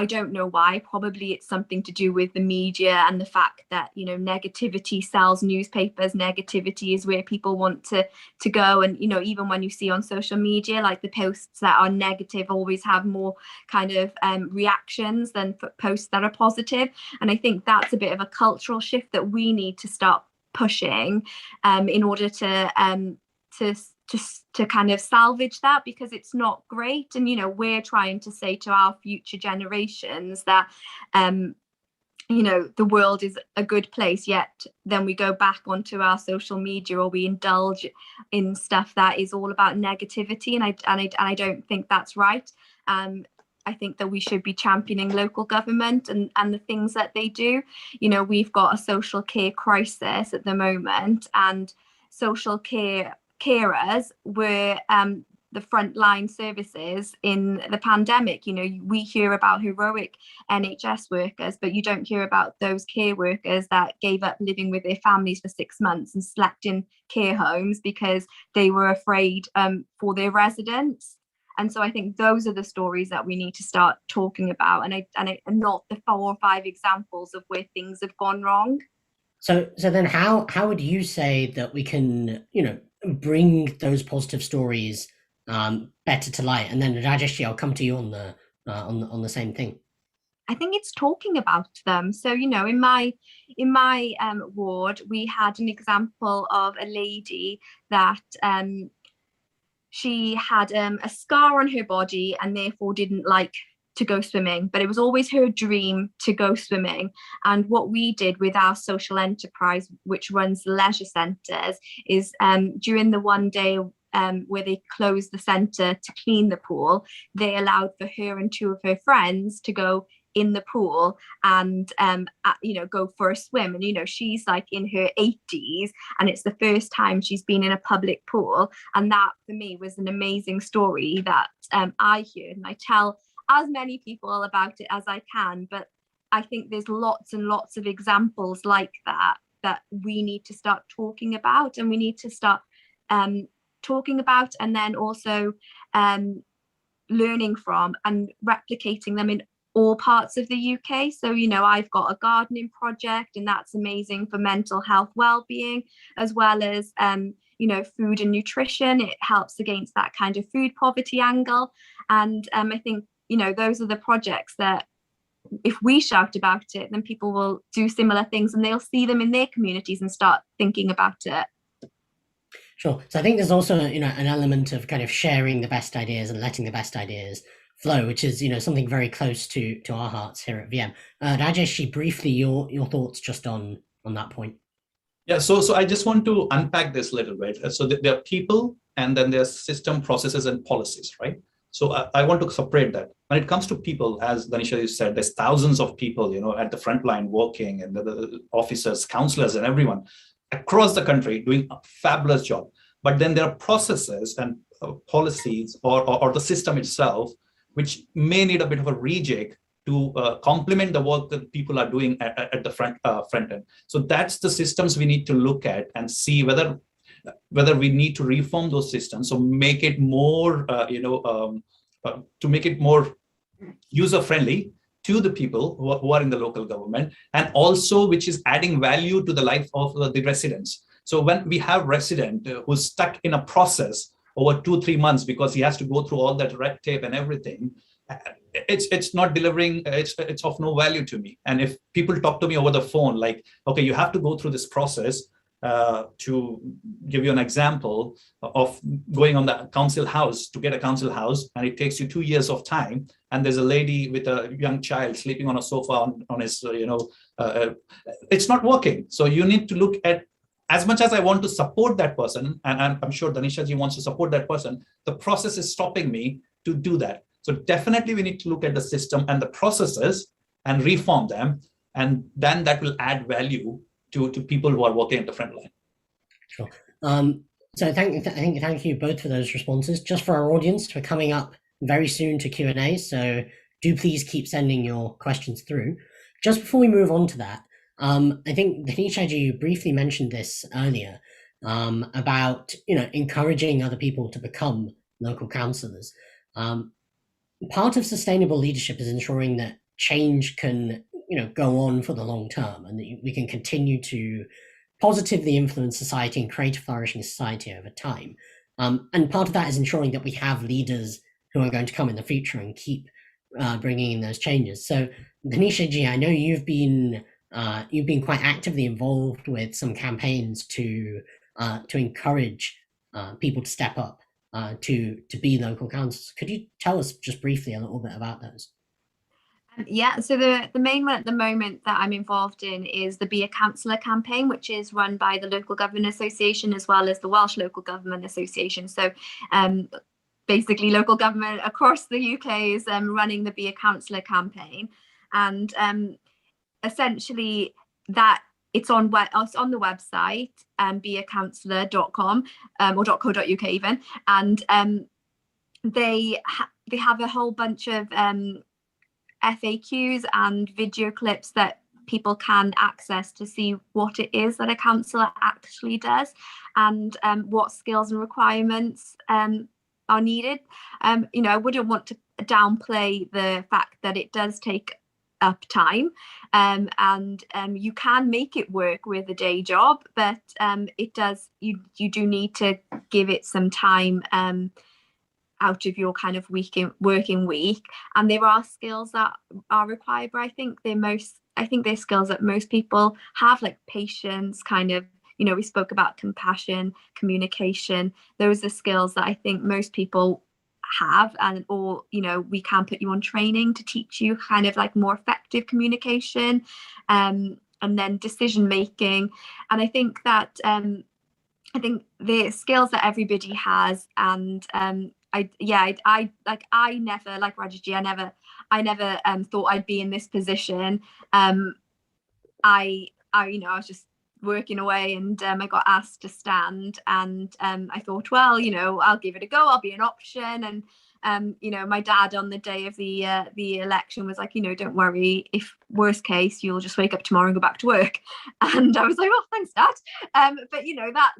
B: don't know why. Probably it's something to do with the media and the fact that negativity sells newspapers. Negativity is where people want to go, and even when you see on social media, like the posts that are negative always have more kind of reactions than posts that are positive. And I think that's a bit of a cultural shift that we need to start pushing in order to kind of salvage that, because it's not great. And we're trying to say to our future generations that the world is a good place, yet then we go back onto our social media or we indulge in stuff that is all about negativity, and I don't think that's right. I think that we should be championing local government and the things that they do. We've got a social care crisis at the moment, and social carers were the frontline services in the pandemic. We hear about heroic NHS workers, but you don't hear about those care workers that gave up living with their families for 6 months and slept in care homes because they were afraid for their residents. And so I think those are the stories that we need to start talking about, and not the 4 or 5 examples of where things have gone wrong.
A: So then how would you say that we can, bring those positive stories better to light? And then Rajesh, I'll come to you on the same thing.
B: I think it's talking about them. So, in my ward, we had an example of a lady that she had a scar on her body and therefore didn't like to go swimming, but it was always her dream to go swimming. And what we did with our social enterprise, which runs leisure centres, is during the one day where they closed the centre to clean the pool, they allowed for her and 2 of her friends to go in the pool and go for a swim. And she's like in her 80s, and it's the first time she's been in a public pool. And that for me was an amazing story that I heard, and I tell as many people about it as I can. But I think there's lots and lots of examples like that we need to start talking about, and we need to start talking about, and then also learning from and replicating them in all parts of the UK. So, you know, I've got a gardening project, and that's amazing for mental health well-being, as well as, you know, food and nutrition. It helps against that kind of food poverty angle. And I think, you know, those are the projects that if we shout about it, then people will do similar things and they'll see them in their communities and start thinking about it.
A: Sure. So I think there's also, you know, an element of kind of sharing the best ideas and letting the best ideas flow, which is, you know, something very close to our hearts here at VM. Rajesh, briefly, your thoughts just on that point.
C: Yeah, so I just want to unpack this a little bit. So there are people, and then there's system, processes, and policies, right? So I want to separate that. When it comes to people, as Dhanisha, you said, there's thousands of people, you know, at the front line working, and the officers, councillors, and everyone across the country doing a fabulous job. But then there are processes and policies or the system itself, which may need a bit of a rejig to complement the work that people are doing at the front end. So that's the systems we need to look at and see whether we need to reform those systems, so make it more, to make it more user-friendly to the people who are in the local government, and also which is adding value to the life of the residents. So when we have resident who's stuck in a process over 2-3 months because he has to go through all that red tape and everything, it's not delivering, it's of no value to me. And if people talk to me over the phone, like, okay, you have to go through this process, to give you an example of going on the council house to get a council house, and it takes you 2 years of time, and there's a lady with a young child sleeping on a sofa on his, it's not working. So you need to look at, as much as I want to support that person, and I'm sure Dhanisha ji wants to support that person, the process is stopping me to do that. So definitely we need to look at the system and the processes and reform them, and then that will add value to people who are working at the front line.
A: Sure. So thank you both for those responses. Just for our audience, we're coming up very soon to Q&A, so do please keep sending your questions through. Just before we move on to that, I think Dhanisha ji, you briefly mentioned this earlier, about, you know, encouraging other people to become local councillors. Part of sustainable leadership is ensuring that change can, you know, go on for the long term, and that we can continue to positively influence society and create a flourishing society over time. And part of that is ensuring that we have leaders who are going to come in the future and keep bringing in those changes. So Dhanisha ji, I know you've been quite actively involved with some campaigns to encourage people to step up to be local councillors. Could you tell us just briefly a little bit about those?
B: Yeah, so the main one at the moment that I'm involved in is the Be a Councillor campaign, which is run by the Local Government Association as well as the Welsh Local Government Association. So basically local government across the UK is running the Be a Councillor campaign, and essentially that it's on the website, beacouncillor.com or .co.uk even, and they have a whole bunch of FAQs and video clips that people can access to see what it is that a councillor actually does, and what skills and requirements are needed. You know, I wouldn't want to downplay the fact that it does take up time, and you can make it work with a day job, but it does, you do need to give it some time out of your kind of working week, and there are skills that are required, but I think they're skills that most people have, like patience, kind of, you know, we spoke about compassion, communication. Those are skills that I think most people have, and or, you know, we can put you on training to teach you kind of like more effective communication, and then decision making. And I think that the skills that everybody has, and I never, like Rajesh, I never thought I'd be in this position. I was just working away, and I got asked to stand, and I thought, well, you know, I'll give it a go, I'll be an option, My dad on the day of the election was like, don't worry, if worst case, you'll just wake up tomorrow and go back to work. And I was like, oh, thanks, Dad. But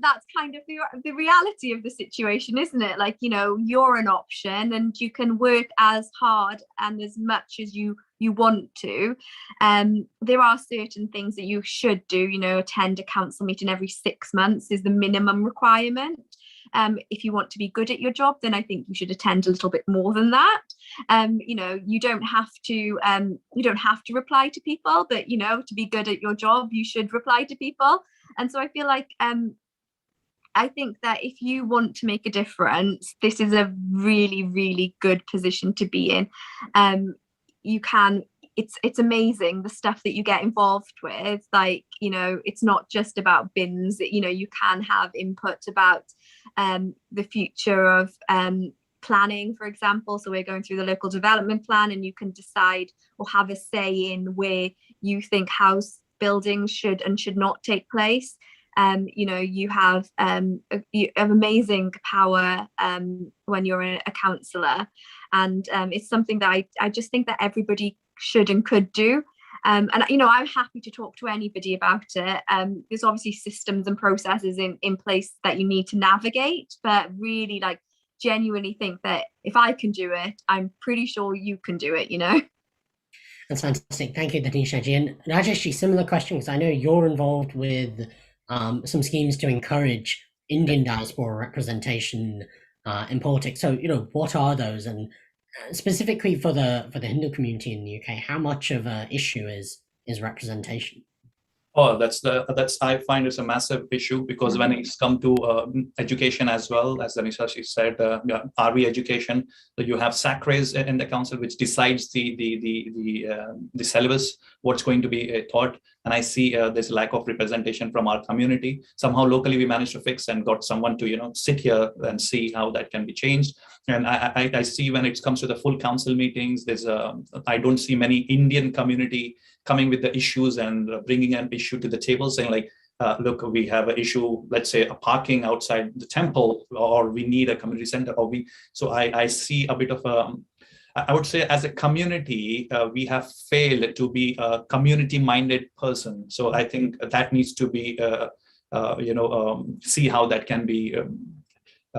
B: that's kind of the reality of the situation, isn't it? Like, you're an option and you can work as hard and as much as you want to. There are certain things that you should do. Attend a council meeting every 6 months is the minimum requirement. If you want to be good at your job, then I think you should attend a little bit more than that. You don't have to reply to people, but to be good at your job, you should reply to people. And so I feel like I think that if you want to make a difference, this is a really, really good position to be in. It's amazing the stuff that you get involved with. Like, it's not just about bins. You can have input about the future of planning, for example. So we're going through the local development plan, and you can decide or have a say in where you think house building should and should not take place. You have amazing power when you're a councillor, and it's something that I just think that everybody should and could do. And I'm happy to talk to anybody about it. There's obviously systems and processes in place that you need to navigate, but really, like, genuinely think that if I can do it, I'm pretty sure you can do it.
A: That's fantastic. Thank you, Dhanisha. And Rajesh, similar question, because I know you're involved with some schemes to encourage Indian diaspora representation in politics. So, what are those? And specifically for the Hindu community in the UK, how much of an issue is representation?
C: Oh, that's I find it's a massive issue, because when it's come to education as well, as Dhanisha said, RV education, so you have SACRES in the council, which decides the syllabus, what's going to be taught. And I see there's lack of representation from our community. Somehow locally we managed to fix and got someone to sit here and see how that can be changed. And I see when it comes to the full council meetings, I don't see many Indian community coming with the issues and bringing an issue to the table, saying like, look, we have an issue, let's say a parking outside the temple, or we need a community center, so I see a bit of I would say as a community, we have failed to be a community-minded person. So I think that needs to be, see how that can be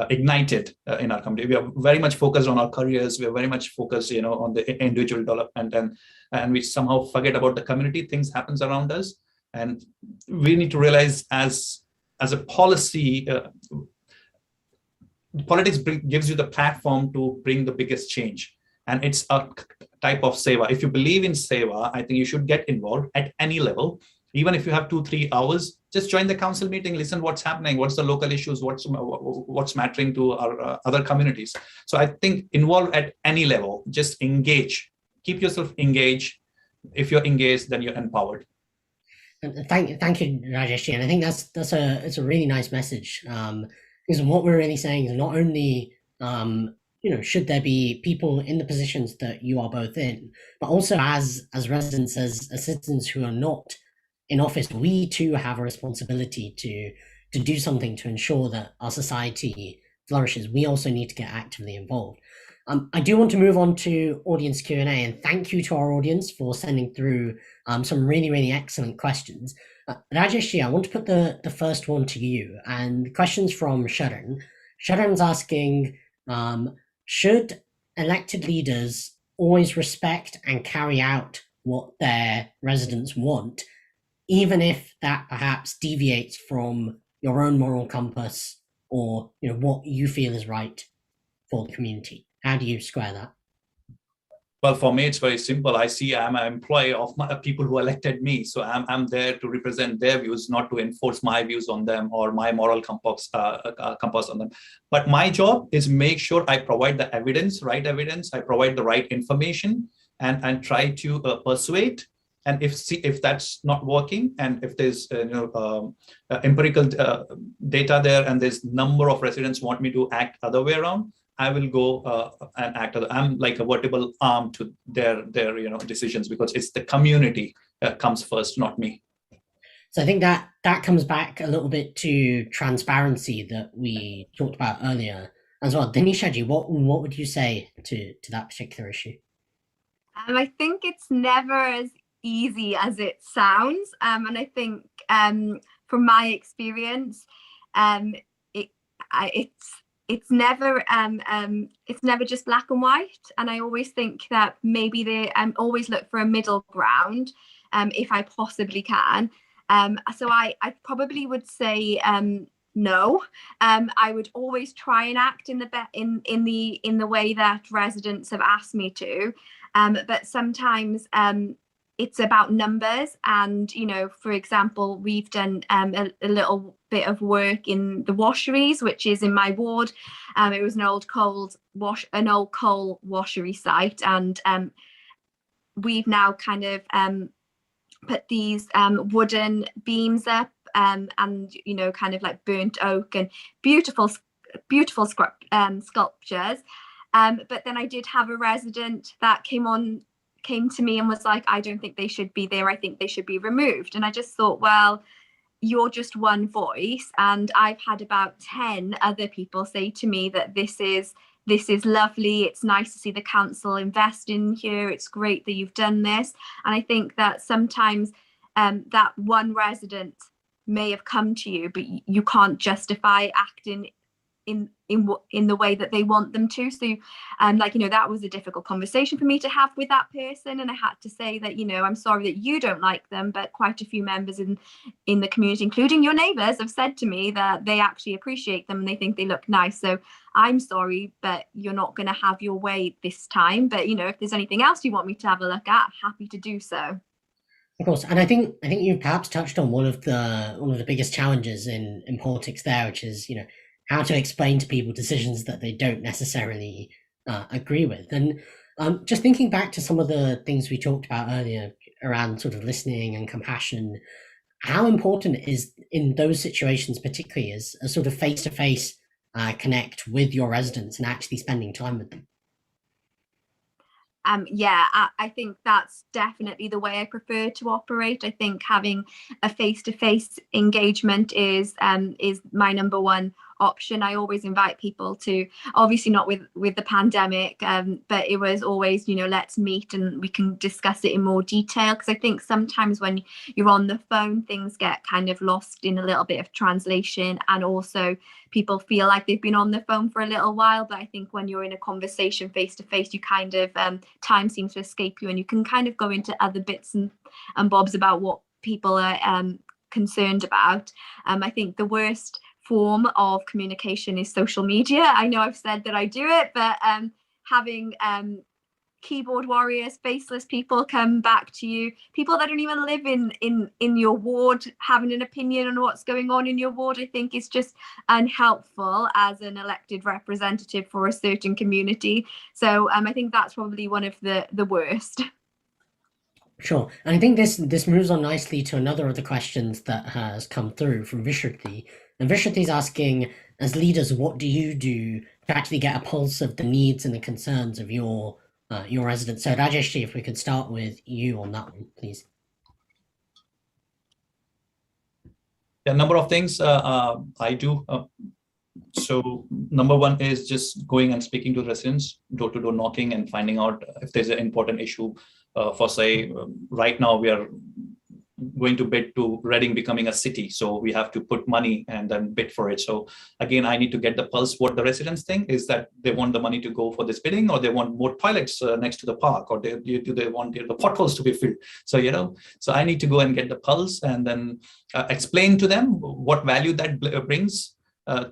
C: ignited in our community. We are very much focused on our careers. We are very much focused, on the individual development, and we somehow forget about the community. Things happens around us, and we need to realize as a policy, politics gives you the platform to bring the biggest change. And it's a type of seva. If you believe in seva, I think you should get involved at any level. Even if you have 2-3 hours, just join the council meeting, listen what's happening, what's the local issues, what's mattering to our other communities. So I think involve at any level, just engage, keep yourself engaged. If you're engaged, then you're empowered.
A: Thank you, Rajesh. And I think it's a really nice message. Because what we're really saying is not only should there be people in the positions that you are both in, but also as residents, as citizens who are not in office, we too have a responsibility to do something to ensure that our society flourishes. We also need to get actively involved. I do want to move on to audience Q&A, and thank you to our audience for sending through some really, really excellent questions. Rajesh, I want to put the first one to you, and the question's from Sharon. Sharon's asking, should elected leaders always respect and carry out what their residents want, even if that perhaps deviates from your own moral compass or what you feel is right for the community? How do you square that?
C: Well, for me, it's very simple. I'm an employee of people who elected me. So I'm there to represent their views, not to enforce my views on them or my moral compass on them. But my job is make sure I provide the evidence, right evidence. I provide the right information and try to persuade. And if that's not working, and if there's empirical data there, and there's number of residents want me to act other way around, I will go and act. I'm like a vertebral arm to their decisions, because it's the community that comes first, not me.
A: So I think that comes back a little bit to transparency that we talked about earlier. as well. Dhanisha, what would you say to that particular issue?
B: I think it's never as easy as it sounds, and I think from my experience, it's never just black and white. And I always think that maybe they always look for a middle ground, if I possibly can. So I probably would say no. I would always try and act in the way that residents have asked me to, but sometimes it's about numbers. And, you know, for example, we've done a little bit of work in the washeries, which is in my ward. It was an old coal washery site, and we've now kind of put these wooden beams up, and, you know, kind of like burnt oak and beautiful sculptures. But then I did have a resident that came to me and was like, I don't think they should be there. I think they should be removed. And I just thought, well, you're just one voice. And I've had about 10 other people say to me that this is lovely. It's nice to see the council invest in here. It's great that you've done this. And I think that sometimes that one resident may have come to you, but you can't justify acting in the way that they want them to. So like, you know, that was a difficult conversation for me to have with that person, and I had to say that, you know, I'm sorry that you don't like them, but quite a few members in the community, including your neighbours, have said to me that they actually appreciate them and they think they look nice. So I'm sorry, but you're not going to have your way this time. But, you know, if there's anything else you want me to have a look at, happy to do so.
A: Of course, and I think you perhaps touched on one of the biggest challenges in politics there, which is, you know, how to explain to people decisions that they don't necessarily agree with. And just thinking back to some of the things we talked about earlier around sort of listening and compassion, how important is in those situations, particularly as a sort of face-to-face connect with your residents and actually spending time with them?
B: Yeah, I think that's definitely the way I prefer to operate. I think having a face-to-face engagement is my number one option. I always invite people to, obviously not with the pandemic, but it was always, you know, let's meet and we can discuss it in more detail. Because I think sometimes when you're on the phone, things get kind of lost in a little bit of translation, and also people feel like they've been on the phone for a little while. But I think when you're in a conversation face to face, you kind of time seems to escape you, and you can kind of go into other bits and bobs about what people are concerned about. I think the worst form of communication is social media. I know I've said that I do it, but having keyboard warriors, faceless people come back to you, people that don't even live in your ward, having an opinion on what's going on in your ward, I think is just unhelpful as an elected representative for a certain community. So I think that's probably one of the worst.
A: Sure. And I think this moves on nicely to another of the questions that has come through from Vichaar. And Vichaar is asking, as leaders, what do you do to actually get a pulse of the needs and the concerns of your residents? So Rajesh, if we could start with you on that one, please.
C: A number of things I do. So number one is just going and speaking to residents, door-to-door knocking, and finding out if there's an important issue. For say, right now we are going to bid to Reading becoming a city, so we have to put money and then bid for it. So again, I need to get the pulse. What the residents think is that they want the money to go for this bidding, or they want more toilets next to the park, or do they want the potholes to be filled. So, you know, so I need to go and get the pulse and then explain to them what value that brings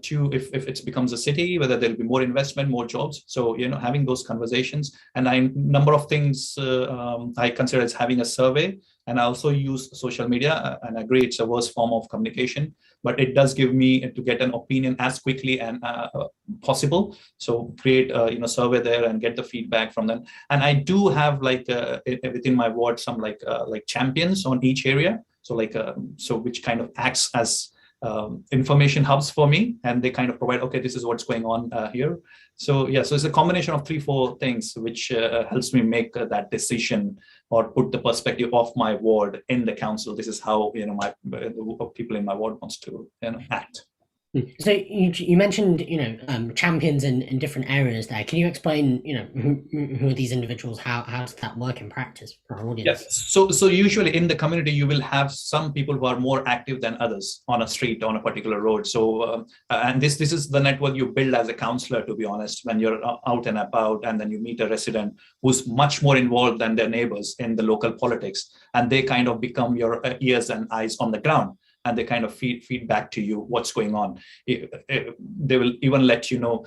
C: to if it becomes a city, whether there'll be more investment, more jobs. So, you know, having those conversations. And number of things I consider as having a survey. And I also use social media, and I agree it's a worst form of communication, but it does give me to get an opinion as quickly and possible. So create a survey there and get the feedback from them. And I do have within my ward some like champions on each area. So which kind of acts as information hubs for me, and they kind of provide, okay, this is what's going on here. So yeah, so it's a combination of 3-4 things which helps me make that decision or put the perspective of my ward in the council. This is how my people in my ward wants to act.
A: So you mentioned, champions in different areas there. Can you explain, who are these individuals? How does that work in practice for our audience?
C: Yes. So usually in the community, you will have some people who are more active than others on a street, on a particular road. So, and this is the network you build as a councillor, to be honest, when you're out and about, and then you meet a resident who's much more involved than their neighbors in the local politics, and they kind of become your ears and eyes on the ground. And they kind of feed back to you what's going on. They will even let you know.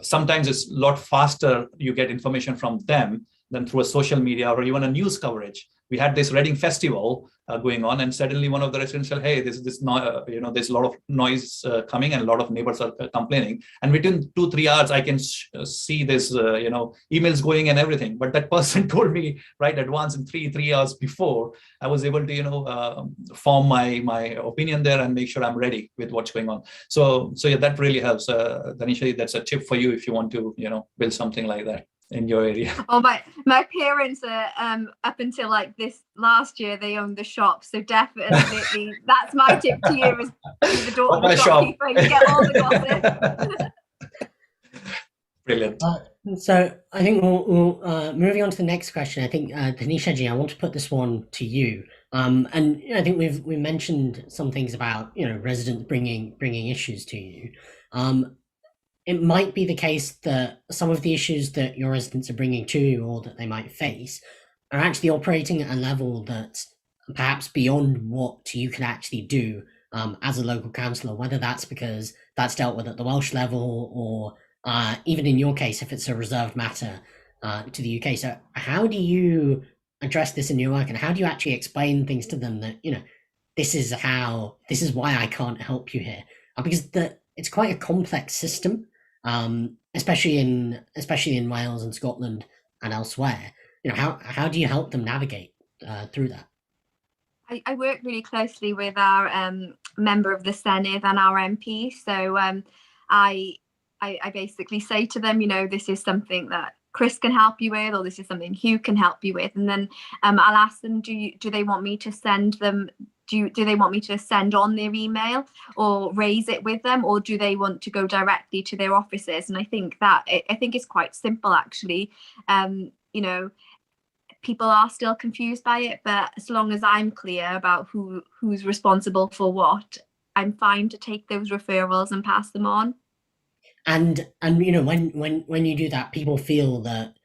C: Sometimes it's a lot faster. You get information from them than through a social media or even a news coverage. We had this Reading festival going on, and suddenly one of the residents said, "Hey, there's a lot of noise coming, and a lot of neighbors are complaining." And within 2-3 hours, I can see this, emails going and everything. But that person told me right advance in 3 hours before. I was able to, form my opinion there and make sure I'm ready with what's going on. So yeah, that really helps. Dhanisha, that's a tip for you if you want to, build something like that in your area.
B: Oh, my parents are up until like this last year they owned the shop, so definitely that's my tip to you, is be the daughter of the shopkeeper and get all the gossip.
C: Brilliant.
A: So I think we'll moving on to the next question. I think Dhanisha ji, I want to put this one to you. And I think we mentioned some things about residents bringing issues to you. It might be the case that some of the issues that your residents are bringing to you, or that they might face, are actually operating at a level that's perhaps beyond what you can actually do as a local councillor, whether that's because that's dealt with at the Welsh level, or even in your case, if it's a reserved matter to the UK. So how do you address this in your work, and how do you actually explain things to them that, this is why I can't help you here? Because it's quite a complex system. Especially in Wales and Scotland and elsewhere. How do you help them navigate through that?
B: I work really closely with our member of the Senedd and our MP. So I basically say to them, this is something that Chris can help you with, or this is something Hugh can help you with, and then I'll ask them, do they want me to send them? Do they want me to send on their email or raise it with them, or do they want to go directly to their offices? And I think it's quite simple, actually. People are still confused by it, but as long as I'm clear about who's responsible for what, I'm fine to take those referrals and pass them on.
A: And when you do that, people feel that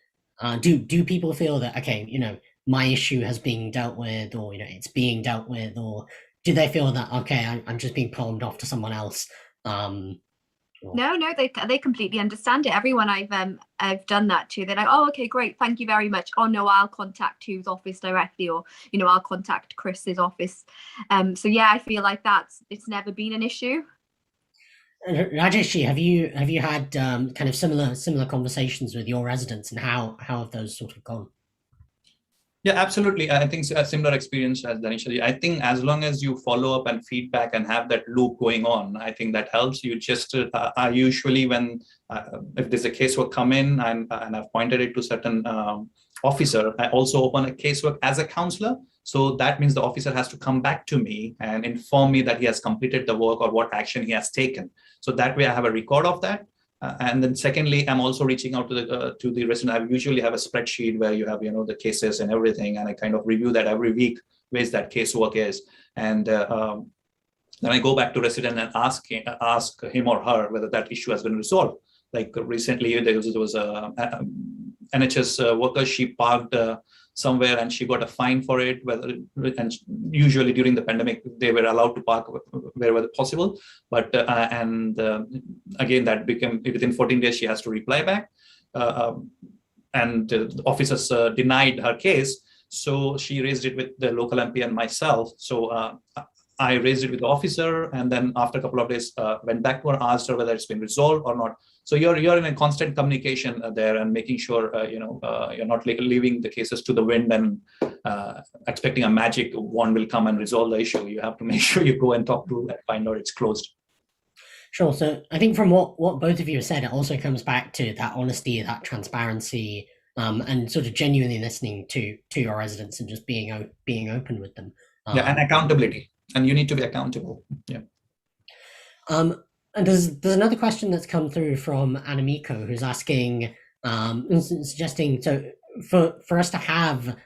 A: do people feel that, okay, my issue has been dealt with, or it's being dealt with, or do they feel that, okay, I'm just being palmed off to someone else?
B: No, they completely understand it. Everyone I've done that to, they're like, oh, okay, great, thank you very much. Oh no, I'll contact Hugh's office directly, or I'll contact Chris's office. So yeah, I feel like it's never been an issue.
A: Rajesh, have you had kind of similar conversations with your residents, and how have those sort of gone?
C: Yeah, absolutely. I think a similar experience as Dhanisha. I think as long as you follow up and feedback and have that loop going on, I think that helps. You just I usually, when if there's a casework come in and I've pointed it to certain officer, I also open a casework as a councillor. So that means the officer has to come back to me and inform me that he has completed the work or what action he has taken. So that way I have a record of that. And then secondly, I'm also reaching out to the resident. I usually have a spreadsheet where you have, the cases and everything. And I kind of review that every week, where that casework is. And then I go back to resident and ask him or her whether that issue has been resolved. Like recently, there was a NHS worker. She parked somewhere and she got a fine for it. And usually during the pandemic, they were allowed to park wherever possible. But again, that became within 14 days, she has to reply back. And the officers denied her case. So she raised it with the local MP and myself. So I raised it with the officer, and then after a couple of days, went back to her, asked her whether it's been resolved or not. So you're in a constant communication there, and making sure you're not leaving the cases to the wind and expecting a magic wand will come and resolve the issue. You have to make sure you go and talk to and find out it's closed.
A: Sure. So I think from what both of you have said, it also comes back to that honesty, that transparency, and sort of genuinely listening to your residents and just being open with them.
C: And accountability. And you need to be accountable. Yeah.
A: And there's another question that's come through from Anamiko, who's asking, suggesting, so for us to have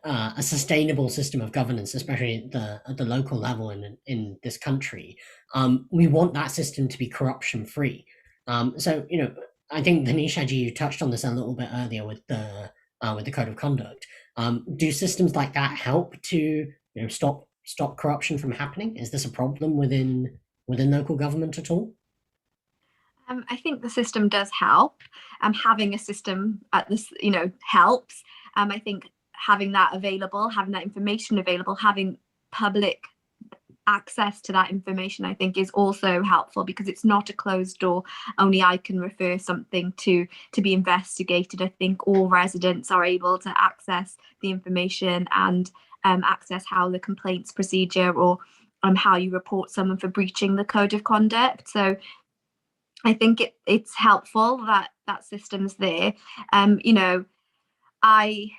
A: a sustainable system of governance, especially at the local level in this country, we want that system to be corruption free. So I think Dhanisha ji, you touched on this a little bit earlier with the code of conduct. Do systems like that help to stop corruption from happening? Is this a problem within local government at all?
B: I think the system does help. Having a system at this, helps. I think having that available, having that information available, having public access to that information, I think is also helpful, because it's not a closed door. Only I can refer something to be investigated. I think all residents are able to access the information and access how the complaints procedure, or how you report someone for breaching the code of conduct. So I think it's helpful that system's there. I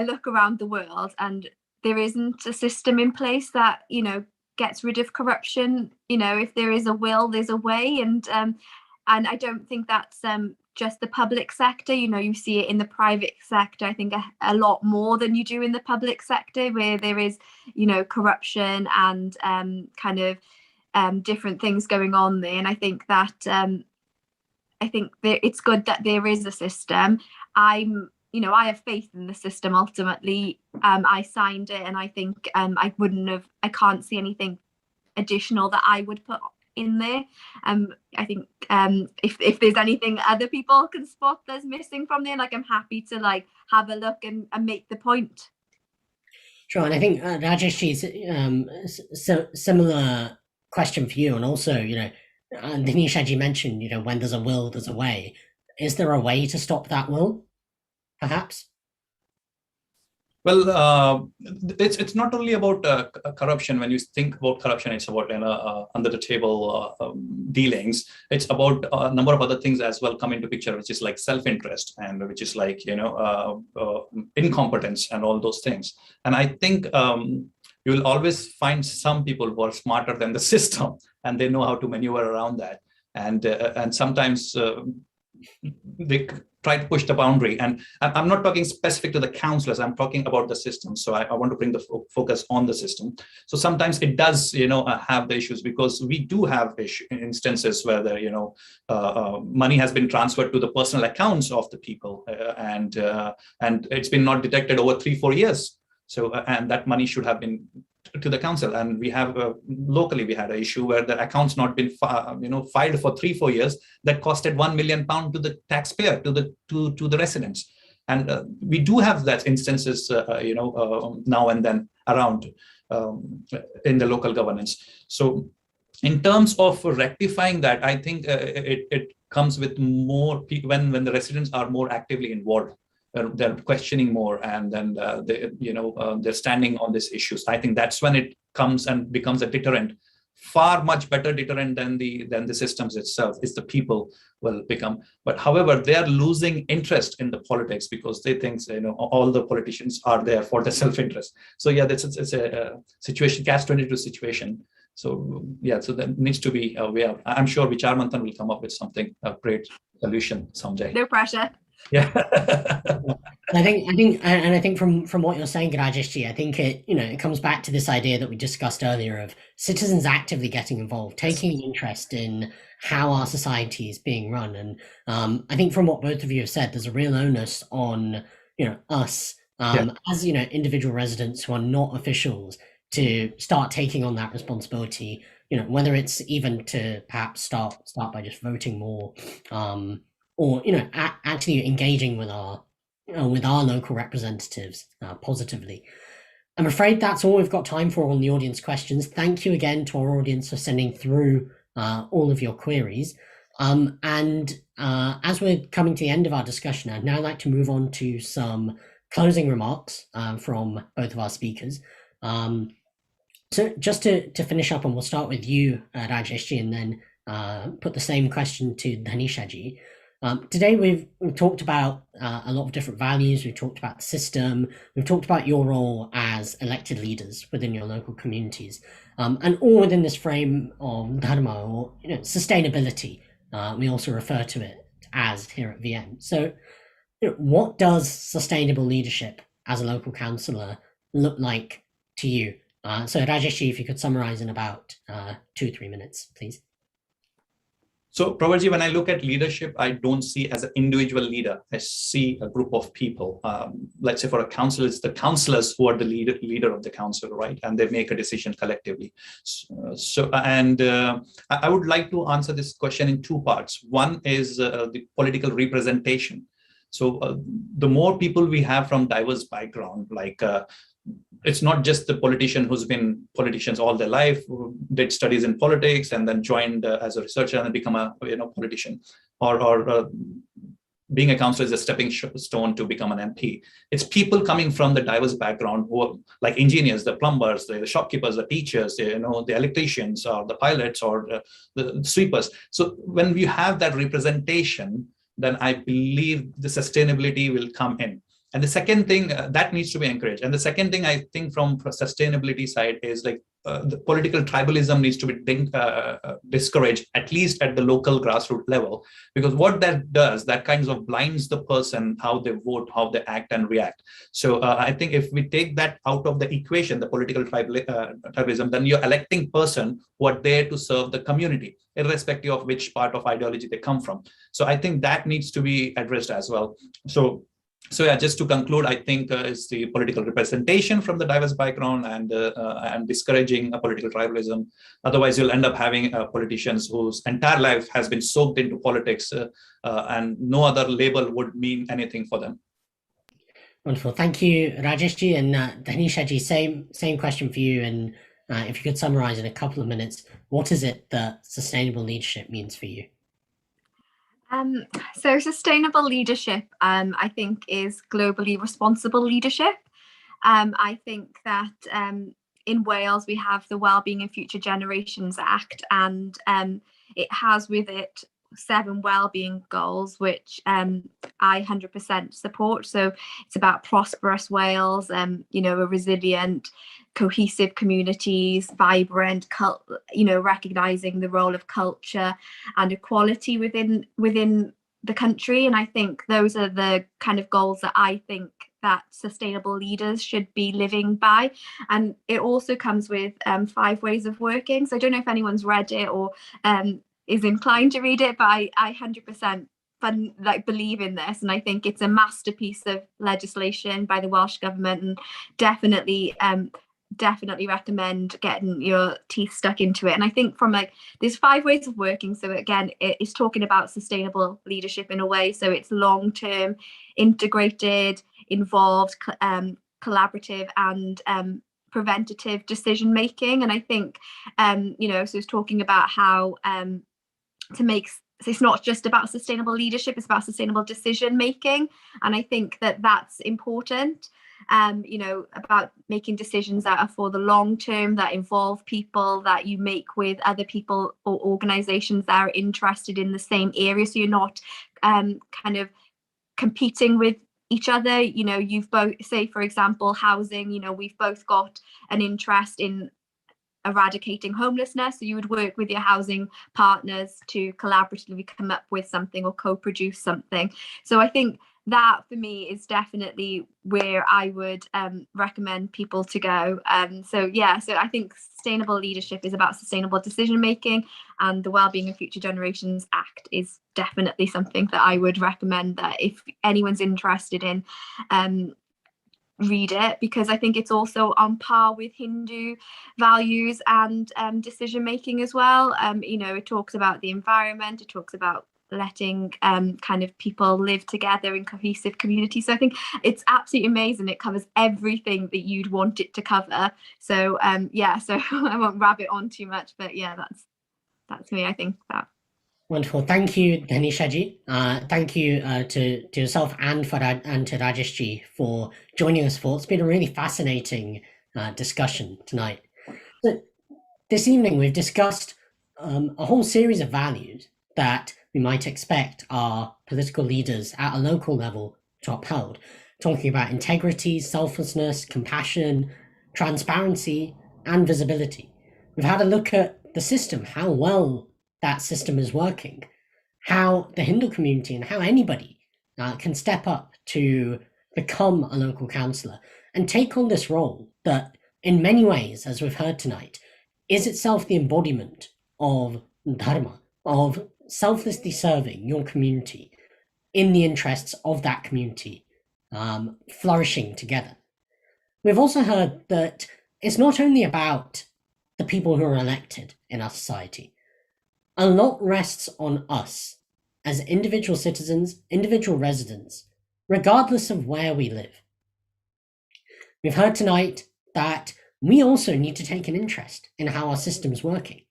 B: look around the world and there isn't a system in place that gets rid of corruption. If there is a will, there's a way, and I don't think that's just the public sector. You see it in the private sector, I think a lot more than you do in the public sector, where there is corruption and kind of different things going on there. And I think that it's good that there is a system. I have faith in the system. Ultimately, I signed it, and I think I can't see anything additional that I would put in there. I think if there's anything other people can spot that's missing from there, I'm happy to have a look and make the point.
A: Sure, and I think Rajesh's similar question for you, and also Dhanisha ji mentioned when there's a will, there's a way. Is there a way to stop that will, perhaps?
C: Well, it's not only about corruption. When you think about corruption, it's about under the table dealings. It's about a number of other things as well come into picture, which is like self-interest, and which is like incompetence and all those things. And I think you will always find some people who are smarter than the system, and they know how to maneuver around that. And sometimes they try to push the boundary. And I'm not talking specific to the councillors, I'm talking about the system. So I want to bring the focus on the system. So sometimes it does, have the issues, because we do have instances where the, money has been transferred to the personal accounts of the people, and it's been not detected over 3-4 years. So, and that money should have been to the council. And we have locally, we had an issue where the account's not been filed for 3-4 years. That costed £1 million to the taxpayer, to the residents. And we do have that instances, now and then around in the local governance. So in terms of rectifying that, I think it comes with more people when the residents are more actively involved. They're questioning more, and then they're standing on these issues. I think that's when it comes and becomes a deterrent, far much better deterrent than the systems itself. It's the people will become. But however, they are losing interest in the politics, because they think all the politicians are there for the self-interest. So yeah, it's a situation, catch-22 situation. So yeah, so there needs to be a way out. I'm sure Vichaar Manthan will come up with something, a great solution someday.
B: No pressure.
C: Yeah.
A: I think from what you're saying, Rajesh, I think it comes back to this idea that we discussed earlier of citizens actively getting involved, taking an interest in how our society is being run. And I think from what both of you have said, there's a real onus on us as individual residents who are not officials to start taking on that responsibility. Whether it's even to perhaps start by just voting more, or actually engaging with our local representatives positively. I'm afraid that's all we've got time for on the audience questions. Thank you again to our audience for sending through all of your queries. And as we're coming to the end of our discussion, I'd now like to move on to some closing remarks from both of our speakers. So just to finish up, and we'll start with you, Rajesh, and then put the same question to Dhanisha ji. Today we've talked about a lot of different values. We've talked about the system. We've talked about your role as elected leaders within your local communities, and all within this frame of dharma, or sustainability. We also refer to it as here at VM. So, what does sustainable leadership as a local councillor look like to you? So, Rajesh, if you could summarize in about 2-3 minutes, please.
C: So, Pravarji, when I look at leadership, I don't see as an individual leader. I see a group of people. Let's say for a council, it's the councillors who are the leader of the council, right? And they make a decision collectively. I would like to answer this question in two parts. One is the political representation. So the more people we have from diverse background, like it's not just the politician who's been politicians all their life, who did studies in politics and then joined as a researcher and become a politician, or being a councillor is a stepping stone to become an MP. It's people coming from the diverse background who are like engineers, the plumbers, the shopkeepers, the teachers, the electricians, or the pilots, or the sweepers. So when we have that representation, then I believe the sustainability will come in. And the second thing that needs to be encouraged. And the second thing I think from sustainability side is like the political tribalism needs to be discouraged, at least at the local grassroots level, because what that does, that kind of blinds the person, how they vote, how they act and react. So I think if we take that out of the equation, the political tribalism, then you're electing person who are there to serve the community, irrespective of which part of ideology they come from. So I think that needs to be addressed as well. So yeah, just to conclude, I think is the political representation from the diverse background and discouraging a political tribalism. Otherwise, you'll end up having politicians whose entire life has been soaked into politics and no other label would mean anything for them.
A: Wonderful. Thank you, Rajesh and Dhanisha. Same question for you. And if you could summarize in a couple of minutes, what is it that sustainable leadership means for you?
B: So sustainable leadership, I think, is globally responsible leadership. I think that in Wales we have the Wellbeing and Future Generations Act, and it has with it 7 wellbeing goals, which I 100% support. So it's about prosperous Wales, a resilient, cohesive communities, vibrant, recognizing the role of culture and equality within the country. And I think those are the kind of goals that I think that sustainable leaders should be living by. And it also comes with 5 ways of working. So I don't know if anyone's read it or is inclined to read it, but I 100% believe in this, and I think it's a masterpiece of legislation by the Welsh government, and definitely recommend getting your teeth stuck into it. And I think from there's 5 ways of working. So again, it's talking about sustainable leadership in a way. So it's long-term, integrated, involved, collaborative, and preventative decision making. And I think so it's talking about how it's not just about sustainable leadership, it's about sustainable decision making. And I think that that's important, about making decisions that are for the long term, that involve people, that you make with other people or organizations that are interested in the same area. So you're not kind of competing with each other. You've both, say for example, housing, we've both got an interest in eradicating homelessness, so you would work with your housing partners to collaboratively come up with something or co-produce something. So I think that for me is definitely where I would recommend people to go. So I think sustainable leadership is about sustainable decision making, and the Wellbeing and Future Generations Act is definitely something that I would recommend that if anyone's interested in, read it, because I think it's also on par with Hindu values and decision making as well. It talks about the environment, it talks about letting kind of people live together in cohesive communities. So I think it's absolutely amazing. It covers everything that you'd want it to cover. So so I won't rabbit on too much, but yeah, that's me. I think that.
A: Wonderful. Thank you, Dhanisha ji. Thank you to yourself and to Rajesh ji for joining us for. It's been a really fascinating discussion tonight. So this evening we've discussed a whole series of values, that we might expect our political leaders at a local level to uphold, talking about integrity, selflessness, compassion, transparency, and visibility. We've had a look at the system, how well that system is working, how the Hindu community and how anybody can step up to become a local councillor and take on this role that, in many ways, as we've heard tonight, is itself the embodiment of dharma, of selflessly serving your community in the interests of that community, flourishing together. We've also heard that it's not only about the people who are elected in our society. A lot rests on us as individual citizens, individual residents, regardless of where we live. We've heard tonight that we also need to take an interest in how our system's working,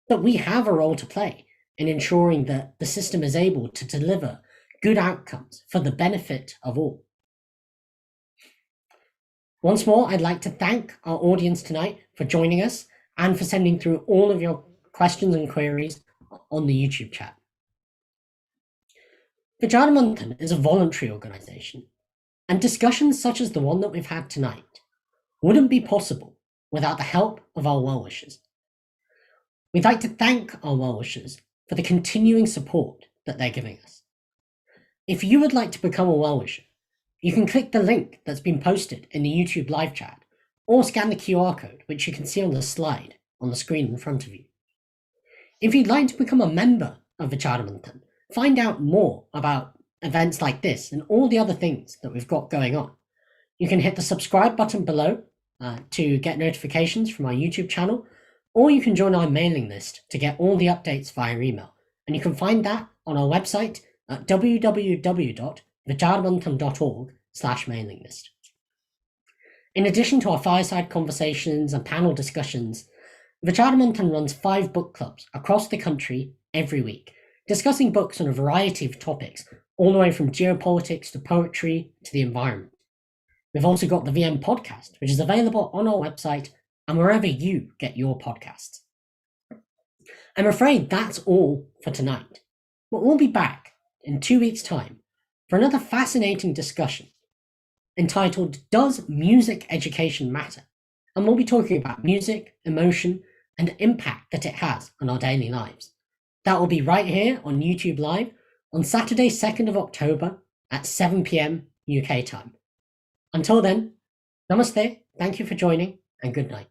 A: that we have a role to play in ensuring that the system is able to deliver good outcomes for the benefit of all. Once more, I'd like to thank our audience tonight for joining us and for sending through all of your questions and queries on the YouTube chat. Vichaar Manthan is a voluntary organisation, and discussions such as the one that we've had tonight wouldn't be possible without the help of our well-wishers. We'd like to thank our well-wishers for the continuing support that they're giving us. If you would like to become a well-wisher, you can click the link that's been posted in the YouTube live chat or scan the QR code, which you can see on the slide on the screen in front of you. If you'd like to become a member of Vichaar Manthan, find out more about events like this and all the other things that we've got going on, you can hit the subscribe button below to get notifications from our YouTube channel, or you can join our mailing list to get all the updates via email. And you can find that on our website at www.vichaarmanthan.org/mailing list. In addition to our fireside conversations and panel discussions, Vichaar Manthan runs 5 book clubs across the country every week, discussing books on a variety of topics, all the way from geopolitics to poetry to the environment. We've also got the VM podcast, which is available on our website and wherever you get your podcasts. I'm afraid that's all for tonight, but we'll be back in 2 weeks' time for another fascinating discussion entitled Does Music Education Matter? And we'll be talking about music, emotion, and the impact that it has on our daily lives. That will be right here on YouTube Live on Saturday, 2nd of October at 7 p.m. UK time. Until then, namaste, thank you for joining, and good night.